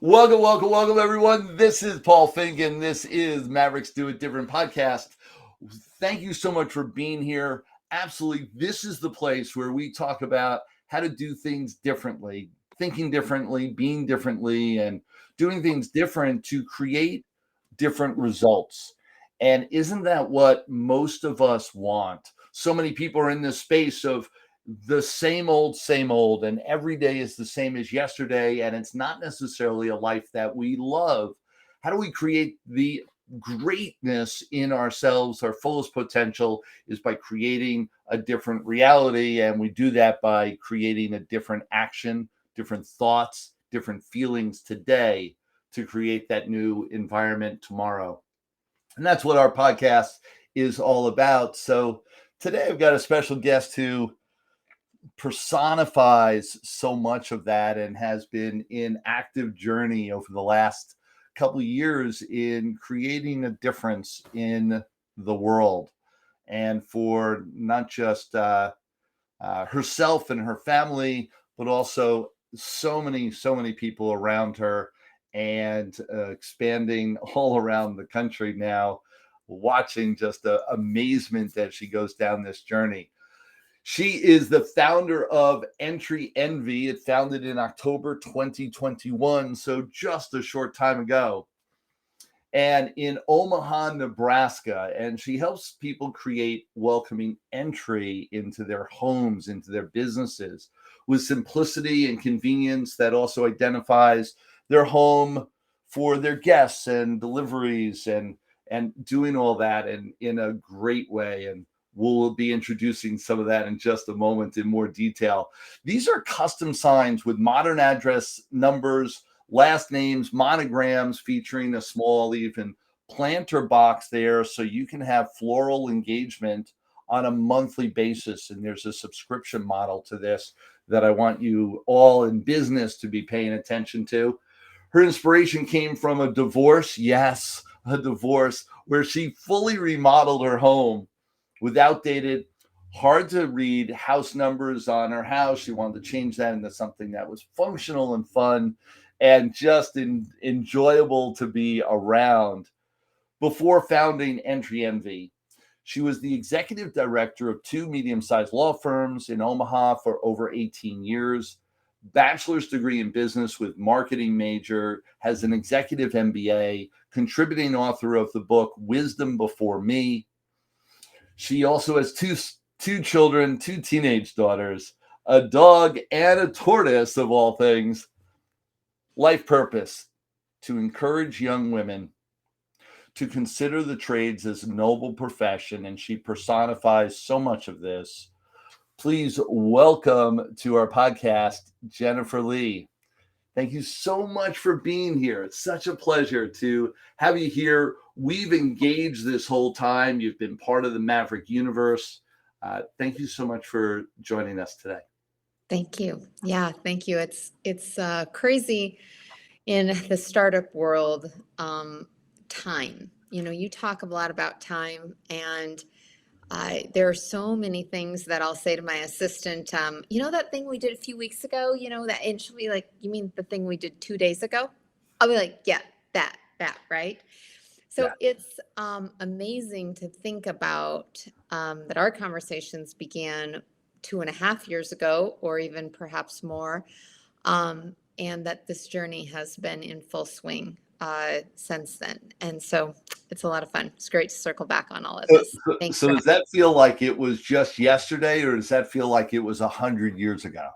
Welcome, everyone. This is Paul Finck, and this is Mavericks Do It Different podcast. Thank you so much for being here. Absolutely, this is the place where we talk about how to do things differently, thinking differently, being differently, and doing things different to create different results. And isn't that what most of us want? So many people are in this space of the same old, and every day is the same as yesterday, and it's not necessarily a life that we love. How do we create the greatness in ourselves? Our fullest potential is by creating a different reality, and we do that by creating a different action, different thoughts, different feelings today to create that new environment tomorrow. And that's what our podcast is all about. So today I've got a special guest who personifies so much of that and has been in active journey over the last couple of years in creating a difference in the world, and for not just herself and her family, but also so many people around her, and expanding all around the country now, watching just the amazement as she goes down this journey. She is the founder of Entry Envy. It founded in October 2021, so just a short time ago, and in Omaha, Nebraska. And she helps people create welcoming entry into their homes, into their businesses, with simplicity and convenience that also identifies their home for their guests and deliveries, and doing all that in a great way. And we'll be introducing some of that in just a moment in more detail. These are custom signs with modern address numbers, last names, monograms, featuring a small even planter box there, so you can have floral engagement on a monthly basis. And there's a subscription model to this that I want you all in business to be paying attention to. Her inspiration came from a divorce. Yes, a divorce where she fully remodeled her home with outdated, hard to read house numbers on her house. She wanted to change that into something that was functional and fun and just enjoyable to be around. Before founding Entry Envy, she was the executive director of two medium-sized law firms in Omaha for over 18 years, bachelor's degree in business with marketing major, has an executive MBA, contributing author of the book Wisdom Before Me. She also has two children, two teenage daughters, a dog, and a tortoise, of all things. Life purpose: to encourage young women to consider the trades as a noble profession, and she personifies so much of this. Please welcome to our podcast, Jennifer Lea. Thank you so much for being here. It's such a pleasure to have you here. We've engaged this whole time. You've been part of the Maverick universe. Thank you so much for joining us today. Thank you. Yeah, thank you. It's crazy in the startup world. Time. You talk a lot about time, and there are so many things that I'll say to my assistant. That thing we did a few weeks ago. And she'll be like, "You mean the thing we did 2 days ago?" I'll be like, "Yeah, that, right." So it's amazing to think about that our conversations began 2.5 years ago, or even perhaps more, and that this journey has been in full swing since then. And so it's a lot of fun. It's great to circle back on all of this. Thanks. So does that feel like it was just yesterday, or does that feel like it was 100 years ago?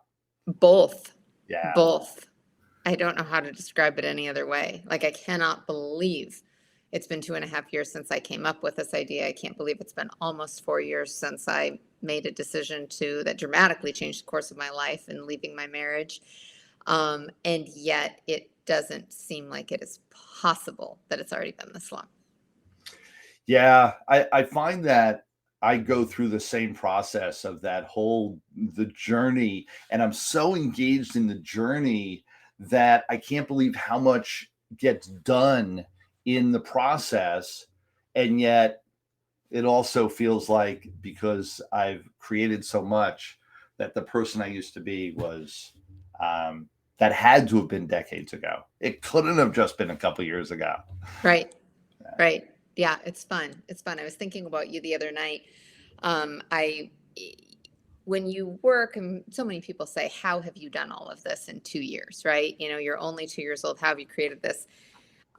Both. Yeah. Both. I don't know how to describe it any other way. Like, I cannot believe it's been 2.5 years since I came up with this idea. I can't believe it's been almost 4 years since I made a decision that dramatically changed the course of my life and leaving my marriage. And yet it doesn't seem like it is possible that it's already been this long. Yeah, I find that I go through the same process of the journey, and I'm so engaged in the journey that I can't believe how much gets done in the process. And yet it also feels like, because I've created so much, that the person I used to be was that had to have been decades ago. It couldn't have just been a couple years ago. Right. Right. Yeah, it's fun. It's fun. I was thinking about you the other night. I when you work, and so many people say, how have you done all of this in 2 years, right? You're only 2 years old. How have you created this?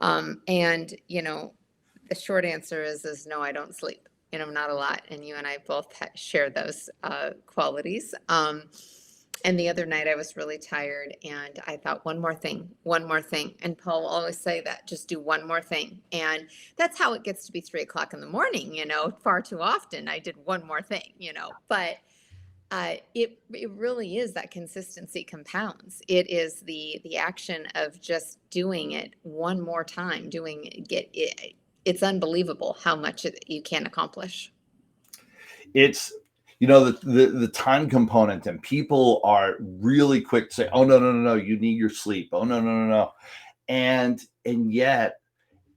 And the short answer is no, I don't sleep. Not a lot. And you and I both share those qualities. And the other night I was really tired and I thought, one more thing, one more thing. And Paul will always say that, just do one more thing. And that's how it gets to be 3 o'clock in the morning, far too often. I did one more thing, but it really is that consistency compounds. It is the action of just doing it one more time, it's unbelievable how much you can accomplish. It's the time component, and people are really quick to say, oh no, you need your sleep. Oh no. And yet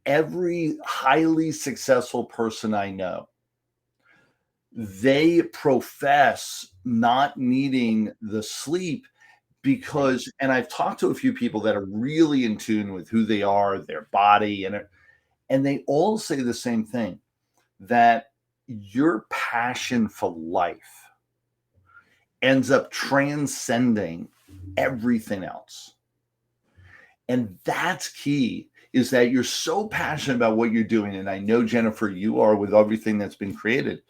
every highly successful person I know, they profess not needing the sleep because, and I've talked to a few people that are really in tune with who they are, their body, and they all say the same thing, that your passion for life ends up transcending everything else. And that's key, is that you're so passionate about what you're doing. And I know, Jennifer, you are with everything that's been created,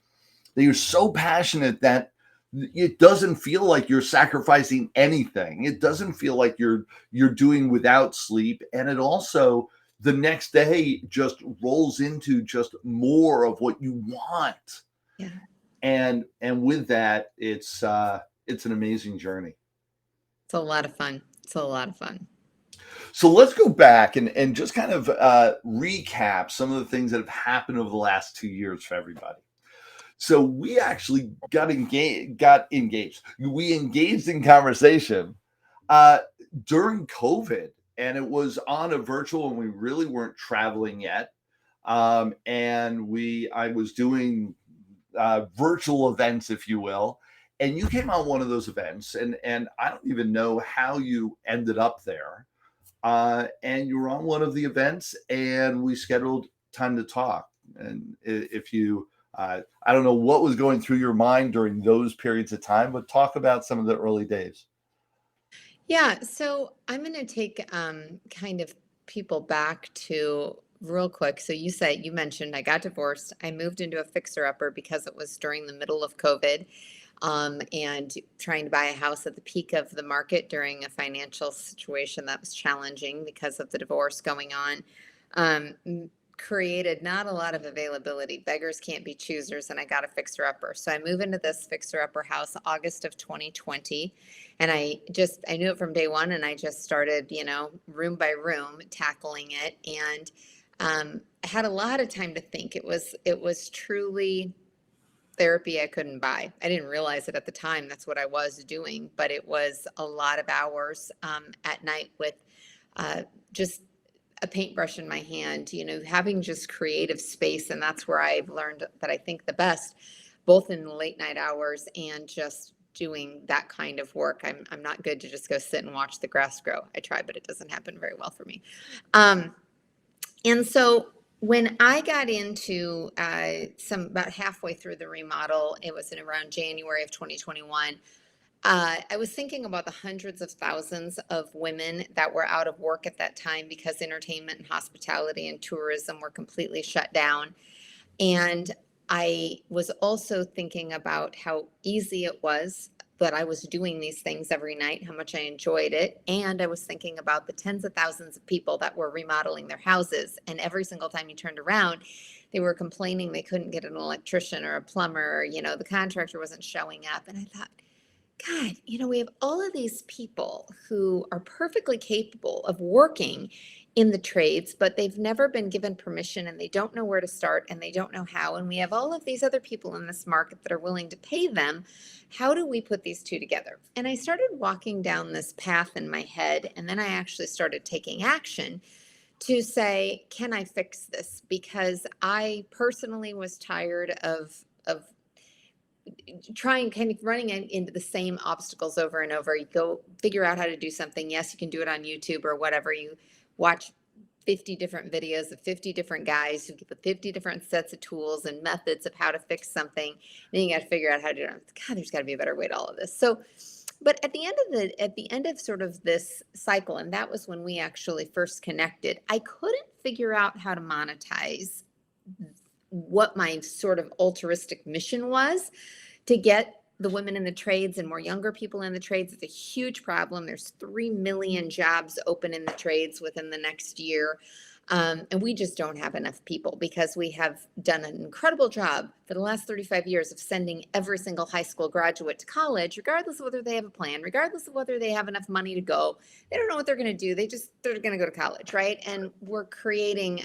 that you're so passionate that it doesn't feel like you're sacrificing anything. It doesn't feel like you're doing without sleep. And it also, the next day, just rolls into just more of what you want. Yeah. And with that, it's an amazing journey. It's a lot of fun. It's a lot of fun. So let's go back and just kind of recap some of the things that have happened over the last 2 years for everybody. So we actually got engaged. We engaged in conversation during COVID, and it was on a virtual, and we really weren't traveling yet. And I was doing virtual events, if you will. And you came on one of those events, and I don't even know how you ended up there. And you were on one of the events, and we scheduled time to talk. And if you I don't know what was going through your mind during those periods of time, but talk about some of the early days. Yeah, so I'm going to take kind of people back to real quick. So you mentioned I got divorced. I moved into a fixer-upper because it was during the middle of COVID, and trying to buy a house at the peak of the market during a financial situation that was challenging because of the divorce going on. Created not a lot of availability. Beggars can't be choosers, and I got a fixer-upper. So I move into this fixer-upper house August of 2020, and I knew it from day one, and I just started, room by room tackling it, and I had a lot of time to think. It was truly therapy I couldn't buy. I didn't realize it at the time. That's what I was doing, but it was a lot of hours at night with just a paintbrush in my hand, having just creative space. And that's where I've learned that I think the best, both in the late night hours and just doing that kind of work. I'm not good to just go sit and watch the grass grow. I try, but it doesn't happen very well for me. And so when I got into about halfway through the remodel, it was in around January of 2021. I was thinking about the hundreds of thousands of women that were out of work at that time because entertainment and hospitality and tourism were completely shut down. And I was also thinking about how easy it was that I was doing these things every night, how much I enjoyed it. And I was thinking about the tens of thousands of people that were remodeling their houses. And every single time you turned around, they were complaining they couldn't get an electrician or a plumber, the contractor wasn't showing up. And I thought, God, we have all of these people who are perfectly capable of working in the trades, but they've never been given permission and they don't know where to start and they don't know how. And we have all of these other people in this market that are willing to pay them. How do we put these two together? And I started walking down this path in my head, and then I actually started taking action to say, can I fix this? Because I personally was tired of trying kind of running into the same obstacles over and over. You go figure out how to do something. Yes, you can do it on YouTube or whatever. You watch 50 different videos of 50 different guys who give 50 different sets of tools and methods of how to fix something. Then you got to figure out how to do it. God, there's got to be a better way to all of this. So, but at the end of sort of this cycle, and that was when we actually first connected, I couldn't figure out how to monetize what my sort of altruistic mission was to get the women in the trades and more younger people in the trades. It's a huge problem. There's 3 million jobs open in the trades within the next year. And we just don't have enough people because we have done an incredible job for the last 35 years of sending every single high school graduate to college, regardless of whether they have a plan, regardless of whether they have enough money to go. They don't know what they're going to do. They're going to go to college, right? And we're creating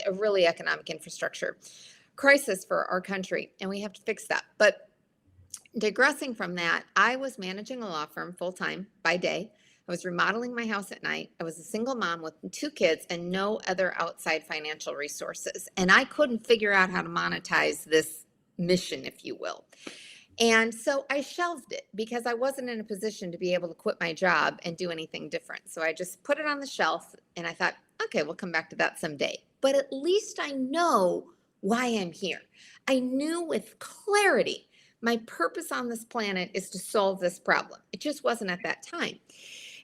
a really economic infrastructure crisis for our country, and we have to fix that. But digressing from that, I was managing a law firm full-time by day. I was remodeling my house at night. I was a single mom with 2 kids and no other outside financial resources. And I couldn't figure out how to monetize this mission, if you will. And so I shelved it because I wasn't in a position to be able to quit my job and do anything different. So I just put it on the shelf and I thought, okay, we'll come back to that someday. But at least I know why I'm here. I knew with clarity my purpose on this planet is to solve this problem. It just wasn't at that time.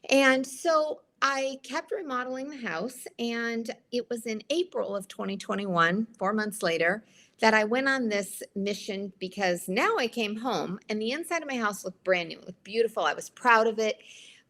And so I kept remodeling the house, and it was in April of 2021, 4 months later, that I went on this mission because now I came home and the inside of my house looked brand new. It looked beautiful. I was proud of it,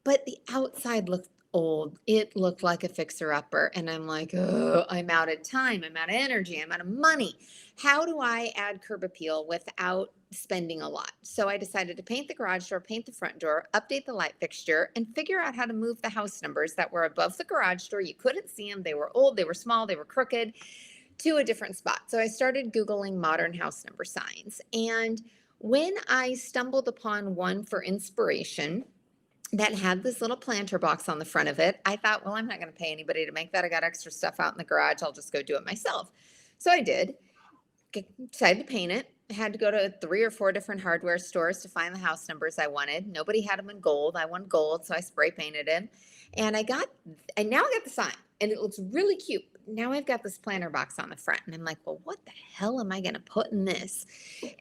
but the outside looked old. It looked like a fixer-upper. And I'm like, oh, I'm out of time. I'm out of energy. I'm out of money. How do I add curb appeal without spending a lot? So I decided to paint the garage door, paint the front door, update the light fixture, and figure out how to move the house numbers that were above the garage door. You couldn't see them. They were old, they were small, they were crooked, to a different spot. So I started Googling modern house number signs. And when I stumbled upon one for inspiration that had this little planter box on the front of it, I thought, well, I'm not going to pay anybody to make that. I got extra stuff out in the garage. I'll just go do it myself. So I did. Decided to paint it. I had to go to 3 or 4 different hardware stores to find the house numbers I wanted. Nobody had them in gold. I wanted gold, so I spray painted it. And now I got the sign, and it looks really cute. Now I've got this planter box on the front, and I'm like, well, what the hell am I going to put in this?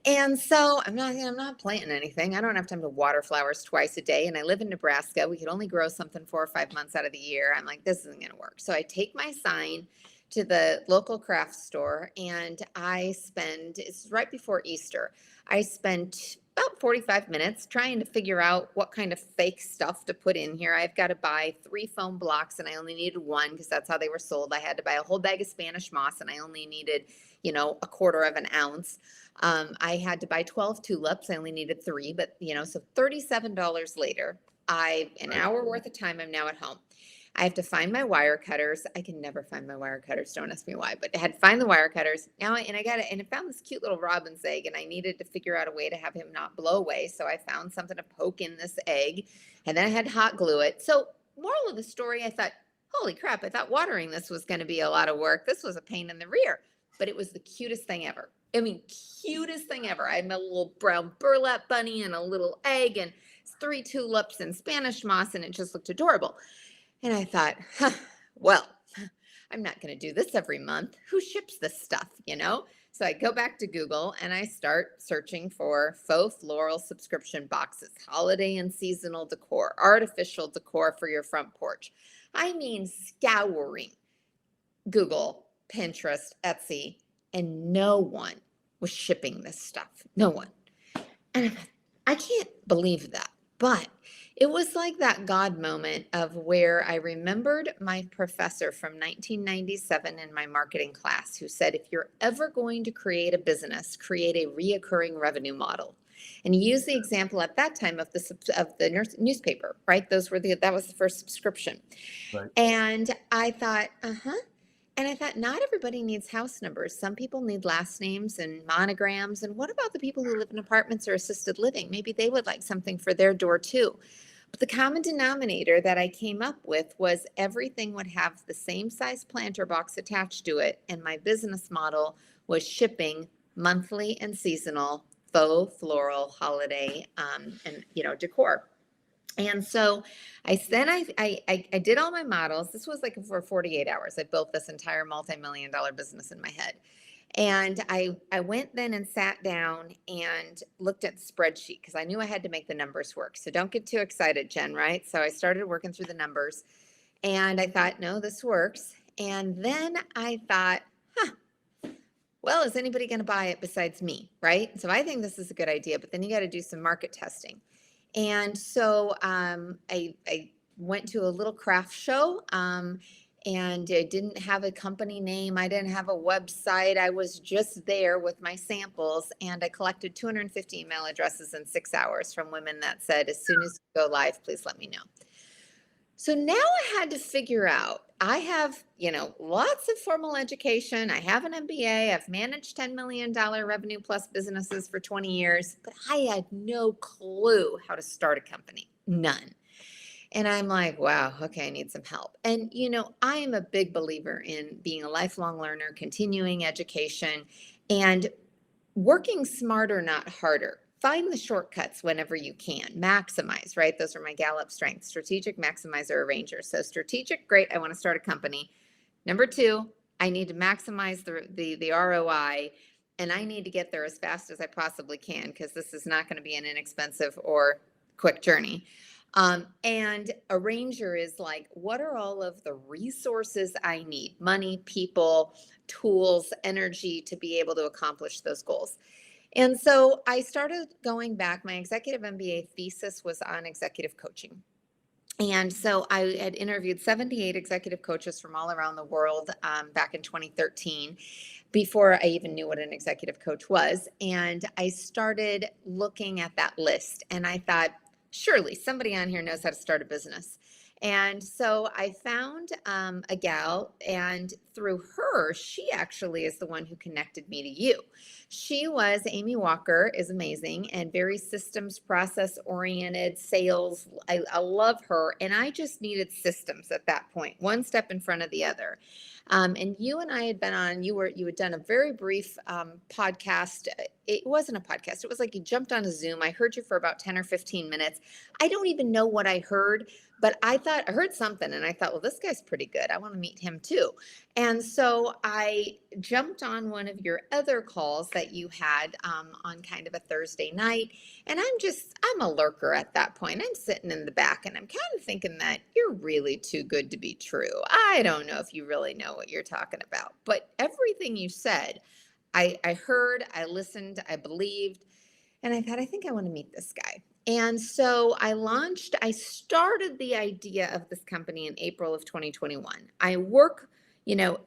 And so I'm not planting anything. I don't have time to water flowers twice a day, and I live in Nebraska. We could only grow something 4 or 5 months out of the year. I'm like, this isn't going to work. So I take my sign to the local craft store, and it's right before Easter. I spent about 45 minutes trying to figure out what kind of fake stuff to put in here. I've got to buy 3 foam blocks, and I only needed 1 because that's how they were sold. I had to buy a whole bag of Spanish moss, and I only needed, a quarter of an ounce. I had to buy 12 tulips. I only needed 3, but so $37 later, an hour worth of time, I'm now at home. I have to find my wire cutters. I can never find my wire cutters. Don't ask me why, but I had to find the wire cutters. I found this cute little robin's egg, and I needed to figure out a way to have him not blow away. So I found something to poke in this egg, and then I had to hot glue it. So moral of the story, I thought, holy crap, I thought watering this was going to be a lot of work. This was a pain in the rear, but it was the cutest thing ever. I mean, cutest thing ever. I had my little brown burlap bunny and a little egg and 3 tulips and Spanish moss, and it just looked adorable. And I thought, well, I'm not going to do this every month. Who ships this stuff, So I go back to Google and I start searching for faux floral subscription boxes, holiday and seasonal decor, artificial decor for your front porch. I mean, scouring Google, Pinterest, Etsy, and no one was shipping this stuff. No one. And I can't believe that. But it was like that God moment of where I remembered my professor from 1997 in my marketing class who said, if you're ever going to create a business, create a reoccurring revenue model. And he used the example at that time of the newspaper, right? That was the first subscription. Right. And I thought, And I thought, not everybody needs house numbers. Some people need last names and monograms. And what about the people who live in apartments or assisted living? Maybe they would like something for their door too. But the common denominator that I came up with was everything would have the same size planter box attached to it. And my business model was shipping monthly and seasonal faux floral holiday, and, decor. And so I did all my models. This was like for 48 hours. I built this entire multi-million dollar business in my head. And I went then and sat down and looked at the spreadsheet because I knew I had to make the numbers work. So don't get too excited, Jen, right? So I started working through the numbers and I thought, no, this works. And then I thought, well, is anybody going to buy it besides me, right? So I think this is a good idea, but then you got to do some market testing. And so I went to a little craft show, and I didn't have a company name. I didn't have a website. I was just there with my samples, and I collected 250 email addresses in 6 hours from women that said, as soon as you go live, please let me know. So now I had to figure out, I have, lots of formal education. I have an MBA. I've managed $10 million revenue plus businesses for 20 years, but I had no clue how to start a company. None. And I'm like, wow, okay, I need some help. And, I am a big believer in being a lifelong learner, continuing education, and working smarter, not harder. Find the shortcuts whenever you can. Maximize, right? Those are my Gallup strengths: strategic, maximizer, arranger. So strategic, great. I want to start a company. Number two, I need to maximize the ROI, and I need to get there as fast as I possibly can because this is not going to be an inexpensive or quick journey. And arranger is like, what are all of the resources I need? Money, people, tools, energy to be able to accomplish those goals. And so I started going back. My executive MBA thesis was on executive coaching. And so I had interviewed 78 executive coaches from all around the world back in 2013, before I even knew what an executive coach was. And I started looking at that list and I thought, surely somebody on here knows how to start a business. And so I found a gal, and through her, she actually is the one who connected me to you. She was, Amy Walker is amazing and very systems, process oriented, sales. I love her. And I just needed systems at that point, one step in front of the other. And you and I had been on, you had done a very brief podcast. It wasn't a podcast. It was like you jumped on a Zoom. I heard you for about 10 or 15 minutes. I don't even know what I heard, but I heard something and I thought, well, this guy's pretty good. I want to meet him too. And so I jumped on one of your other calls that you had on kind of a Thursday night. And I'm a lurker at that point. I'm sitting in the back and I'm kind of thinking that you're really too good to be true. I don't know if you really know what you're talking about, but everything you said, I heard, I listened, I believed, and I thought, I think I want to meet this guy. And so I started the idea of this company in April of 2021. I work,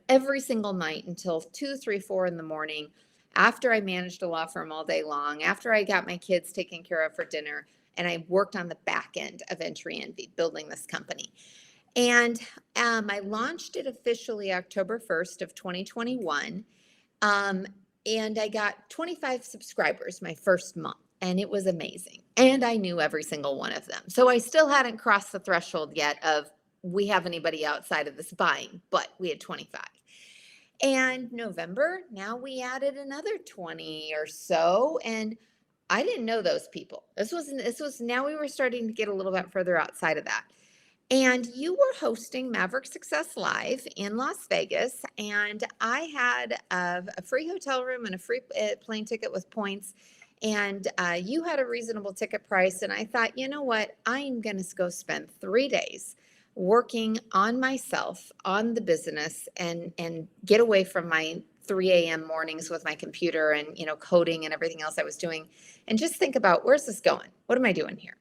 every single night until 2, 3, 4 in the morning, after I managed a law firm all day long, after I got my kids taken care of for dinner, and I worked on the back end of Entry Envy, building this company. And I launched it officially October 1st of 2021. And I got 25 subscribers my first month, and it was amazing. And I knew every single one of them. So I still hadn't crossed the threshold yet of we have anybody outside of this buying, but we had 25. And November, now we added another 20 or so. And I didn't know those people. Now we were starting to get a little bit further outside of that. And you were hosting Maverick Success Live in Las Vegas, and I had a free hotel room and a free plane ticket with points, and you had a reasonable ticket price, and I thought, you know what, I'm going to go spend 3 days working on myself, on the business, and get away from my 3 a.m. mornings with my computer and, coding and everything else I was doing, and just think about, where's this going? What am I doing here?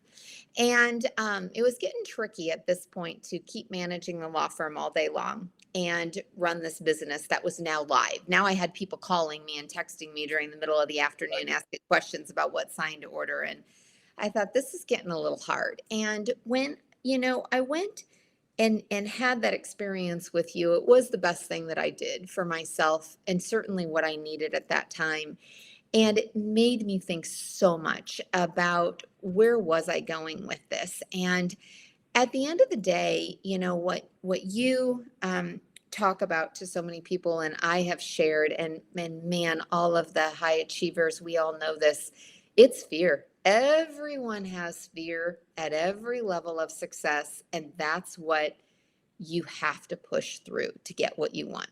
And it was getting tricky at this point to keep managing the law firm all day long and run this business that was now live. Now I had people calling me and texting me during the middle of the afternoon, asking questions about what sign to order. And I thought, this is getting a little hard. And when, I went and had that experience with you, it was the best thing that I did for myself and certainly what I needed at that time. And it made me think so much about where was I going with this. And at the end of the day, what you talk about to so many people, and I have shared, and man, all of the high achievers, we all know this, It's fear. Everyone has fear at every level of success, and that's what you have to push through to get what you want.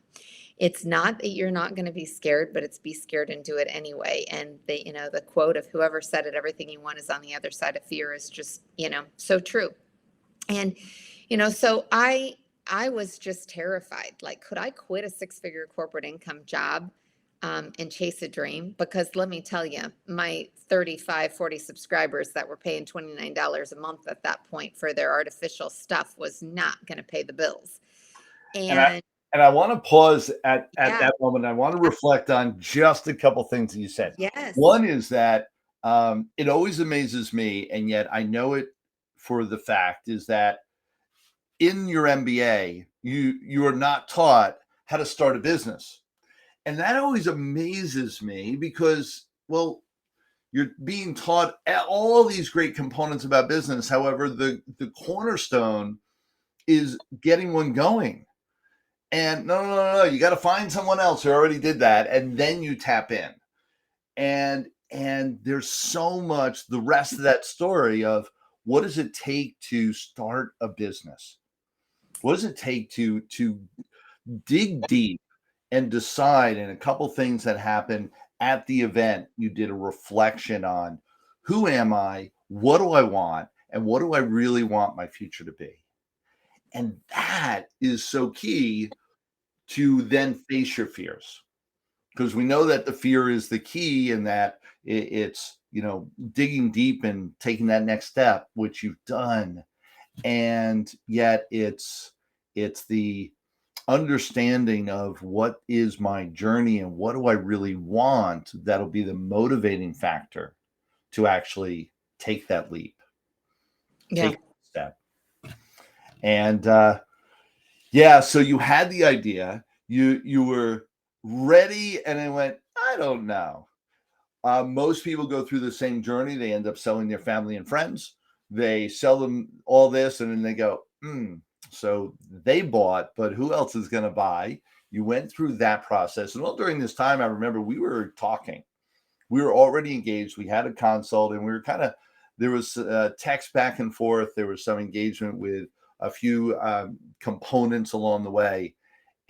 It's not that you're not going to be scared, but it's be scared and do it anyway. And the quote of whoever said it, everything you want is on the other side of fear, is just, so true. And, so I was just terrified. Like, could I quit a six-figure corporate income job and chase a dream? Because let me tell you, my 35, 40 subscribers that were paying $29 a month at that point for their artificial stuff was not going to pay the bills. And I And and I want to pause at yeah, that moment. I want to reflect on just a couple things that you said. yes, One is that it always amazes me, and yet I know it for the fact is that in your MBA, you are not taught how to start a business. And that always amazes me because, well, you're being taught all these great components about business. However, the cornerstone is getting one going. And no, you got to find someone else who already did that, and then you tap in. And there's so much the rest of that story of what does it take to start a business? What does it take to dig deep and decide? And a couple things that happened at the event, you did a reflection on who am I, what do I want, and what do I really want my future to be? And that is so key to then face your fears, because we know that the fear is the key, and that it's digging deep and taking that next step, which you've done. And yet it's the understanding of what is my journey and what do I really want that'll be the motivating factor to actually take that leap, yeah, take that step. And yeah, so you had the idea, you were ready, and I went, I don't know. Most people go through the same journey. They end up selling their family and friends. They sell them all this, and then they go, so they bought, but who else is going to buy? You went through that process. And all during this time, I remember we were talking. We were already engaged. We had a consult, and we were there was text back and forth. There was some engagement with a few components along the way.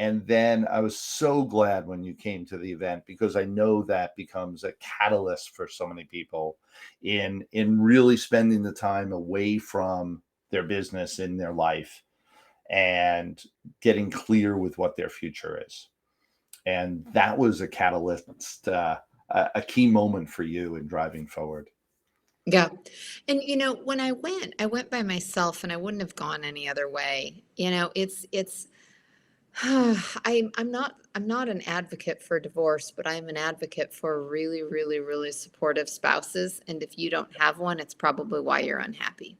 And then I was so glad when you came to the event, because I know that becomes a catalyst for so many people in really spending the time away from their business in their life and getting clear with what their future is. And that was a catalyst, a key moment for you in driving forward. yeah. And when I went by myself, and I wouldn't have gone any other way. It's I'm not an advocate for divorce, but I'm an advocate for really, really, really supportive spouses. And if you don't have one, it's probably why you're unhappy.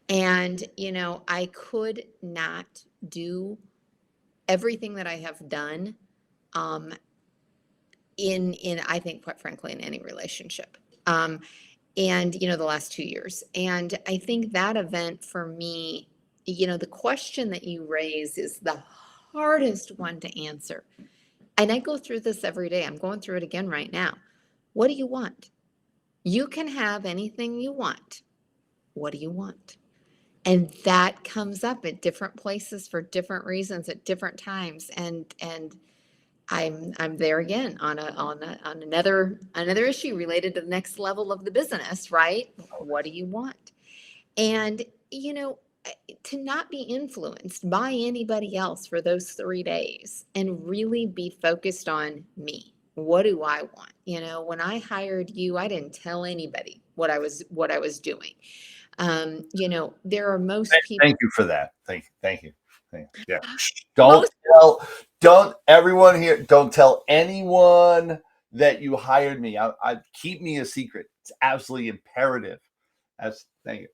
And I could not do everything that I have done um, in I think, quite frankly, in any relationship. And the last 2 years. And I think that event for me, the question that you raise is the hardest one to answer. And I go through this every day. I'm going through it again right now. What do you want? You can have anything you want. What do you want? And that comes up at different places for different reasons at different times. And I'm there again on another issue related to the next level of the business, right? What do you want? And to not be influenced by anybody else for those 3 days and really be focused on me. What do I want? When I hired you, I didn't tell anybody what I was doing. There are most people. Thank you for that. Thank you. Yeah. Don't Most. don't everyone here, don't tell anyone that you hired me. I keep me a secret. It's absolutely imperative. Thank you.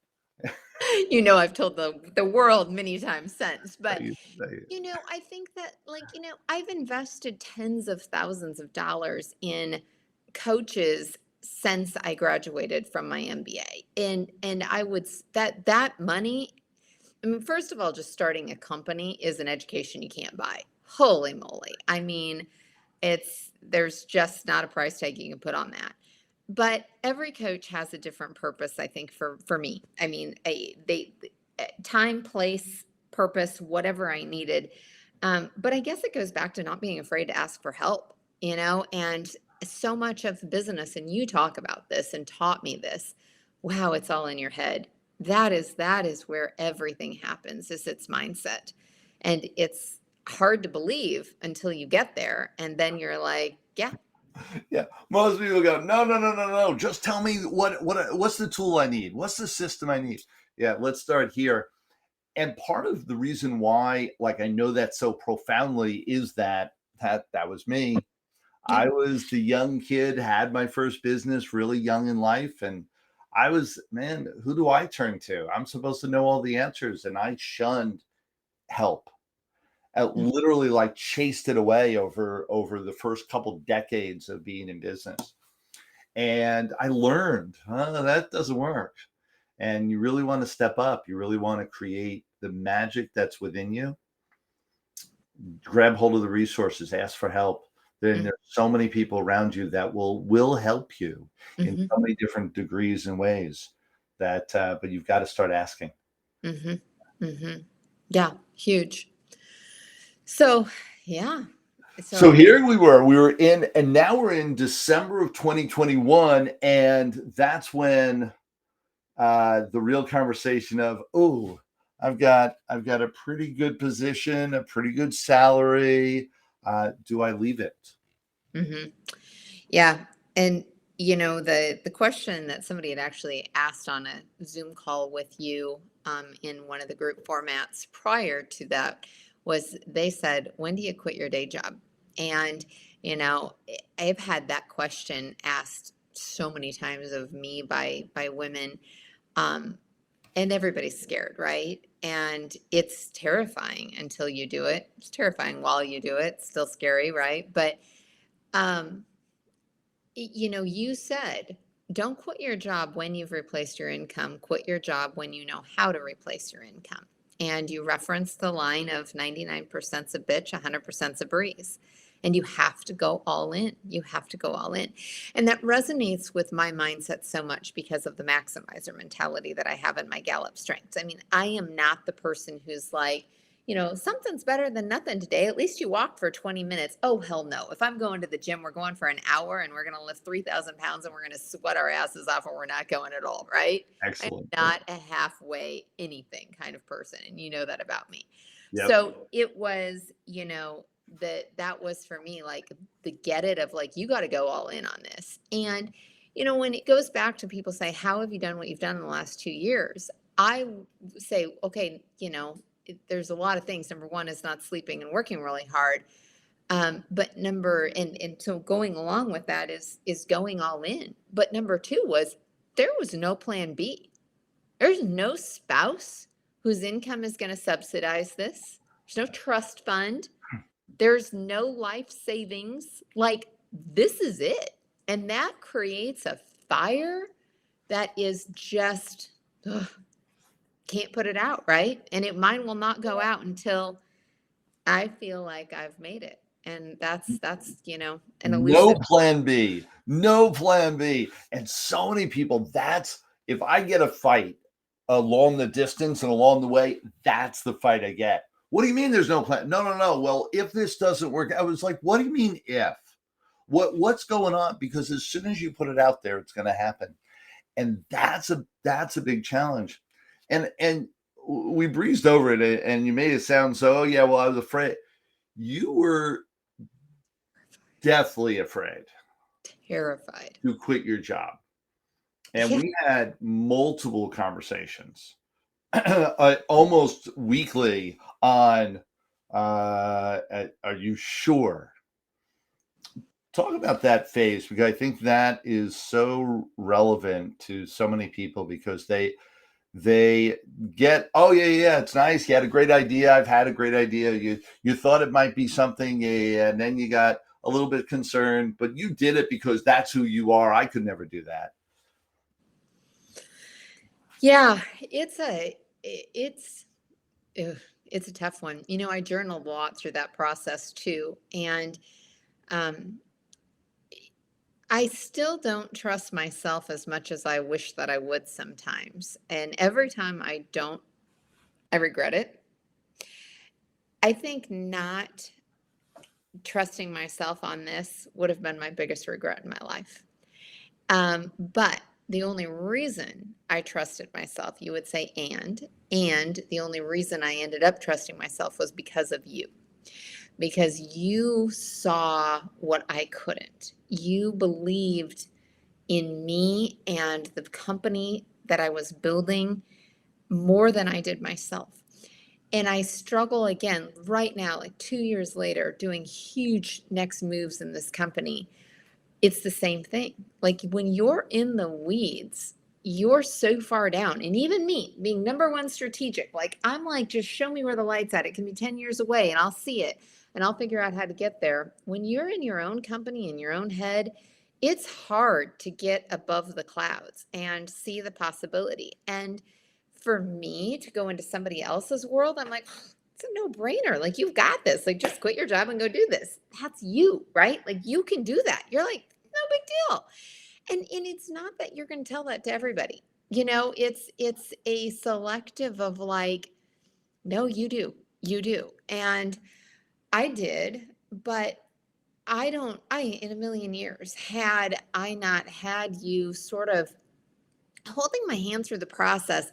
I've told the world many times since, but Thank you. Thank you. I think that, I've invested tens of thousands of dollars in coaches since I graduated from my MBA. And I would that money, I mean, first of all, just starting a company is an education you can't buy. Holy moly. I mean, there's just not a price tag you can put on that. but every coach has a different purpose, I think, for me. I mean, time, place, purpose, whatever I needed. But I guess it goes back to not being afraid to ask for help, and so much of business, and you talk about this and taught me this. Wow, it's all in your head. That is where everything happens, is its mindset. And it's hard to believe until you get there. And then you're like, yeah. Yeah, most people go, no, no, no, no, no. Just tell me what's the tool I need? What's the system I need? Yeah, let's start here. And part of the reason why, like, I know that so profoundly is that was me. Yeah. I was the young kid, had my first business really young in life, and I was, man, who do I turn to? I'm supposed to know all the answers, and I shunned help. I literally like chased it away over the first couple decades of being in business. And I learned, that doesn't work. And you really want to step up. You really want to create the magic that's within you. Grab hold of the resources, ask for help. Then there's so many people around you that will help you in Mm-hmm. so many different degrees and ways that, but you've got to start asking. Mm-hmm. Mm-hmm. Yeah, huge. So, yeah. So So, here we were in, and now we're in December of 2021. And that's when the real conversation of, oh, I've got a pretty good position, a pretty good salary. Do I leave it? mm-hmm. Yeah. And, the question that somebody had actually asked on a Zoom call with you in one of the group formats prior to that was, they said, when do you quit your day job? And, I've had that question asked so many times of me by women. Um, and everybody's scared, right? And it's terrifying until you do it. It's terrifying while you do it. It's still scary, right? But um, you said, don't quit your job when you've replaced your income. Quit your job when you know how to replace your income. And you referenced the line of 99%'s a bitch, 100%'s a breeze. And you have to go all in. You have to go all in. And that resonates with my mindset so much because of the maximizer mentality that I have in my Gallup strengths. I mean, I am not the person who's like, something's better than nothing today. At least you walked for 20 minutes. Oh, hell no. If I'm going to the gym, we're going for an hour and we're going to lift 3,000 pounds and we're going to sweat our asses off, or we're not going at all, right? I'm Excellent. not a halfway anything kind of person. And you know that about me. Yep. So it was, that was for me, like the get it of like, you got to go all in on this. And, when it goes back to people say, how have you done what you've done in the last 2 years? I say, okay, there's a lot of things. Number one is not sleeping and working really hard. But and so going along with that is going all in. But number two was, there was no plan B. There's no spouse whose income is going to subsidize this. There's no trust fund. There's no life savings. Like, this is it. And that creates a fire that is just, ugh, can't put it out, right? And mine will not go out until I feel like I've made it. And that's an No elusive. plan B. No plan B. And so many people, that's, if I get a fight along the distance and along the way, that's the fight I get. What do you mean there's no plan? No, no, no. Well, if this doesn't work, I was like, what do you mean if? What's going on? Because as soon as you put it out there, it's going to happen. And that's a big challenge. And we breezed over it, and you made it sound so, oh yeah, well, I was afraid. You were deathly afraid Terrified. to quit your job. And Yeah. we had multiple conversations almost weekly on, are you sure? Talk about that phase, because I think that is so relevant to so many people, because they get, oh yeah, yeah, it's nice, you had a great idea, I've had a great idea, you thought it might be something, yeah, and then you got a little bit concerned, but you did it because that's who you are. I could never do that. Yeah, it's ugh, it's a tough one. I journaled a lot through that process too. And um I still don't trust myself as much as I wish that I would sometimes. And every time I don't, I regret it. I think not trusting myself on this would have been my biggest regret in my life. But the only reason I trusted myself, you would say, and the only reason I ended up trusting myself was because of you, because you saw what I couldn't. You believed in me and the company that I was building more than I did myself. And I struggle again right now, like 2 years later, doing huge next moves in this company. It's the same thing. Like when you're in the weeds, you're so far down. And even me being number one strategic, like I'm like, just show me where the light's at. It can be 10 years away and I'll see it and I'll figure out how to get there. When you're in your own company, in your own head, it's hard to get above the clouds and see the possibility. And for me to go into somebody else's world, I'm like, it's a no-brainer. Like, you've got this. Like, just quit your job and go do this. That's you, right? Like, you can do that. You're like, no big deal. And it's not that you're going to tell that to everybody. It's a selective of like, no, you do. And I did, but I in a million years, had I not had you sort of holding my hand through the process.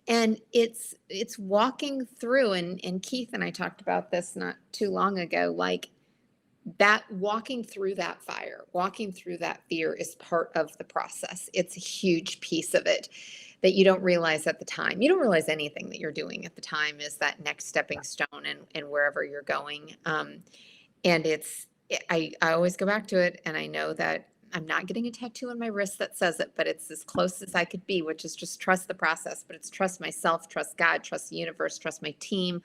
And it's walking through, and Keith and I talked about this not too long ago, like that walking through that fire, walking through that fear is part of the process. It's a huge piece of it that you don't realize at the time. You don't realize anything that you're doing at the time is that next stepping stone and wherever you're going. And I always go back to it, and I know that I'm not getting a tattoo on my wrist that says it, but it's as close as I could be, which is just trust the process. But it's trust myself, trust God, trust the universe, trust my team.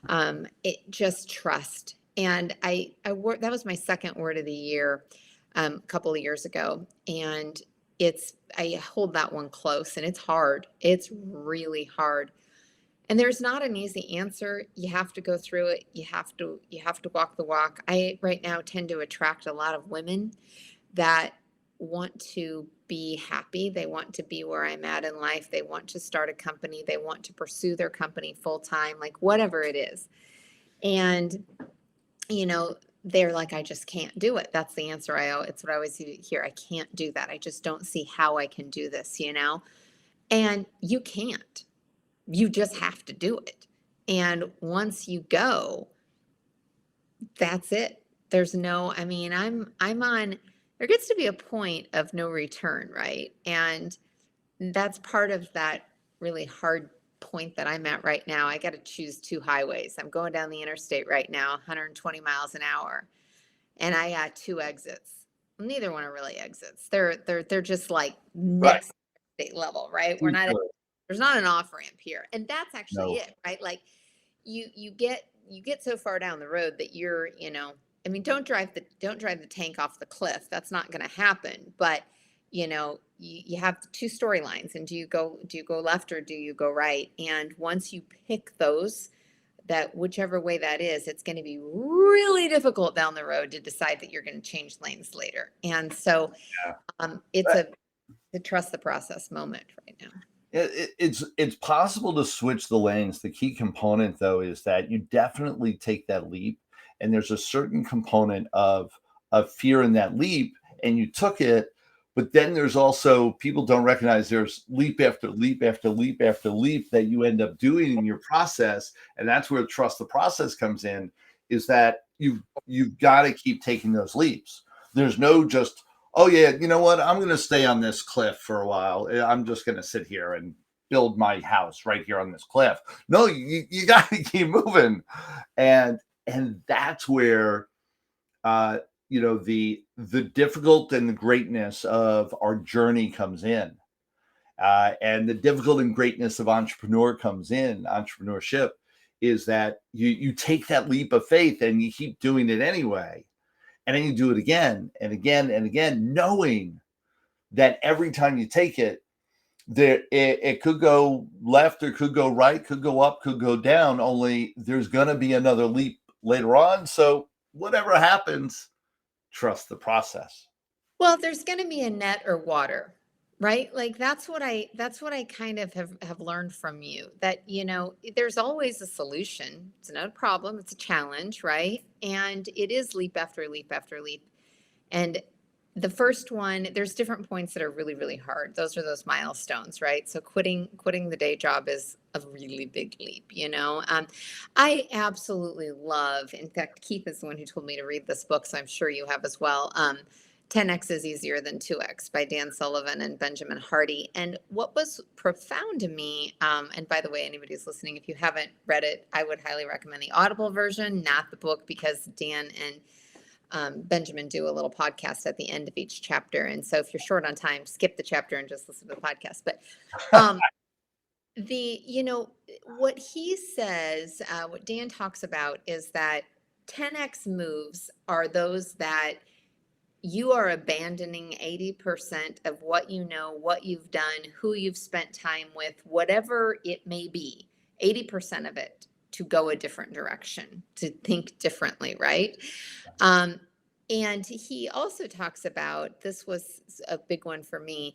It just trust. And that was my second word of the year, a couple of years ago. And I hold that one close, and it's hard. It's really hard. And there's not an easy answer. You have to go through it. You have to walk the walk. I right now tend to attract a lot of women that want to be happy. They want to be where I'm at in life. They want to start a company. They want to pursue their company full time, like whatever it is. And, they're like, I just can't do it. That's the answer. It's what I always hear. I can't do that. I just don't see how I can do this. And you can't. You just have to do it. And once you go, that's it. There's no, I mean, I'm on, there gets to be a point of no return, right? And that's part of that really hard point that I'm at right now. I got to choose two highways. I'm going down the interstate right now, 120 miles an hour, and I got two exits. Neither one are really exits. They're just like Right. next state level, right? There's not an off ramp here, and that's actually No. it, right? Like you get so far down the road that I mean, don't drive the tank off the cliff. That's not going to happen. But you have two storylines, and do you go left or do you go right? And once you pick those, that whichever way that is, it's going to be really difficult down the road to decide that you're going to change lanes later. And so Yeah. it's a trust the process moment right now. It's possible to switch the lanes. The key component, though, is that you definitely take that leap, and there's a certain component of fear in that leap, and you took it. But then there's also, people don't recognize, there's leap after leap after leap after leap that you end up doing in your process, and that's where trust the process comes in. Is that you've got to keep taking those leaps. There's no just, oh yeah, you know what? I'm going to stay on this cliff for a while. I'm just going to sit here and build my house right here on this cliff. No, you got to keep moving, and that's where the difficult and the greatness of our journey comes in, and the difficult and greatness of entrepreneurship is that you take that leap of faith and you keep doing it anyway. And then you do it again and again and again, knowing that every time you take it, it could go left or could go right, could go up, could go down, only there's going to be another leap later on. So whatever happens, trust the process. Well, there's going to be a net or water, right? Like that's what I kind of have learned from you, that, there's always a solution. It's not a problem, it's a challenge, right? And it is leap after leap after leap. And the first one, there's different points that are really, really hard. Those are those milestones, right? So quitting the day job is a really big leap. I absolutely love, in fact, Keith is the one who told me to read this book, so I'm sure you have as well. 10X is Easier Than 2X by Dan Sullivan and Benjamin Hardy. And what was profound to me, and by the way, anybody who's listening, if you haven't read it, I would highly recommend the Audible version, not the book, because Dan and Benjamin do a little podcast at the end of each chapter. And so if you're short on time, skip the chapter and just listen to the podcast. But um, what he says, what Dan talks about is that 10X moves are those that you are abandoning 80% of what you know, what you've done, who you've spent time with, whatever it may be, 80% of it, to go a different direction, to think differently, right? And he also talks about, this was a big one for me,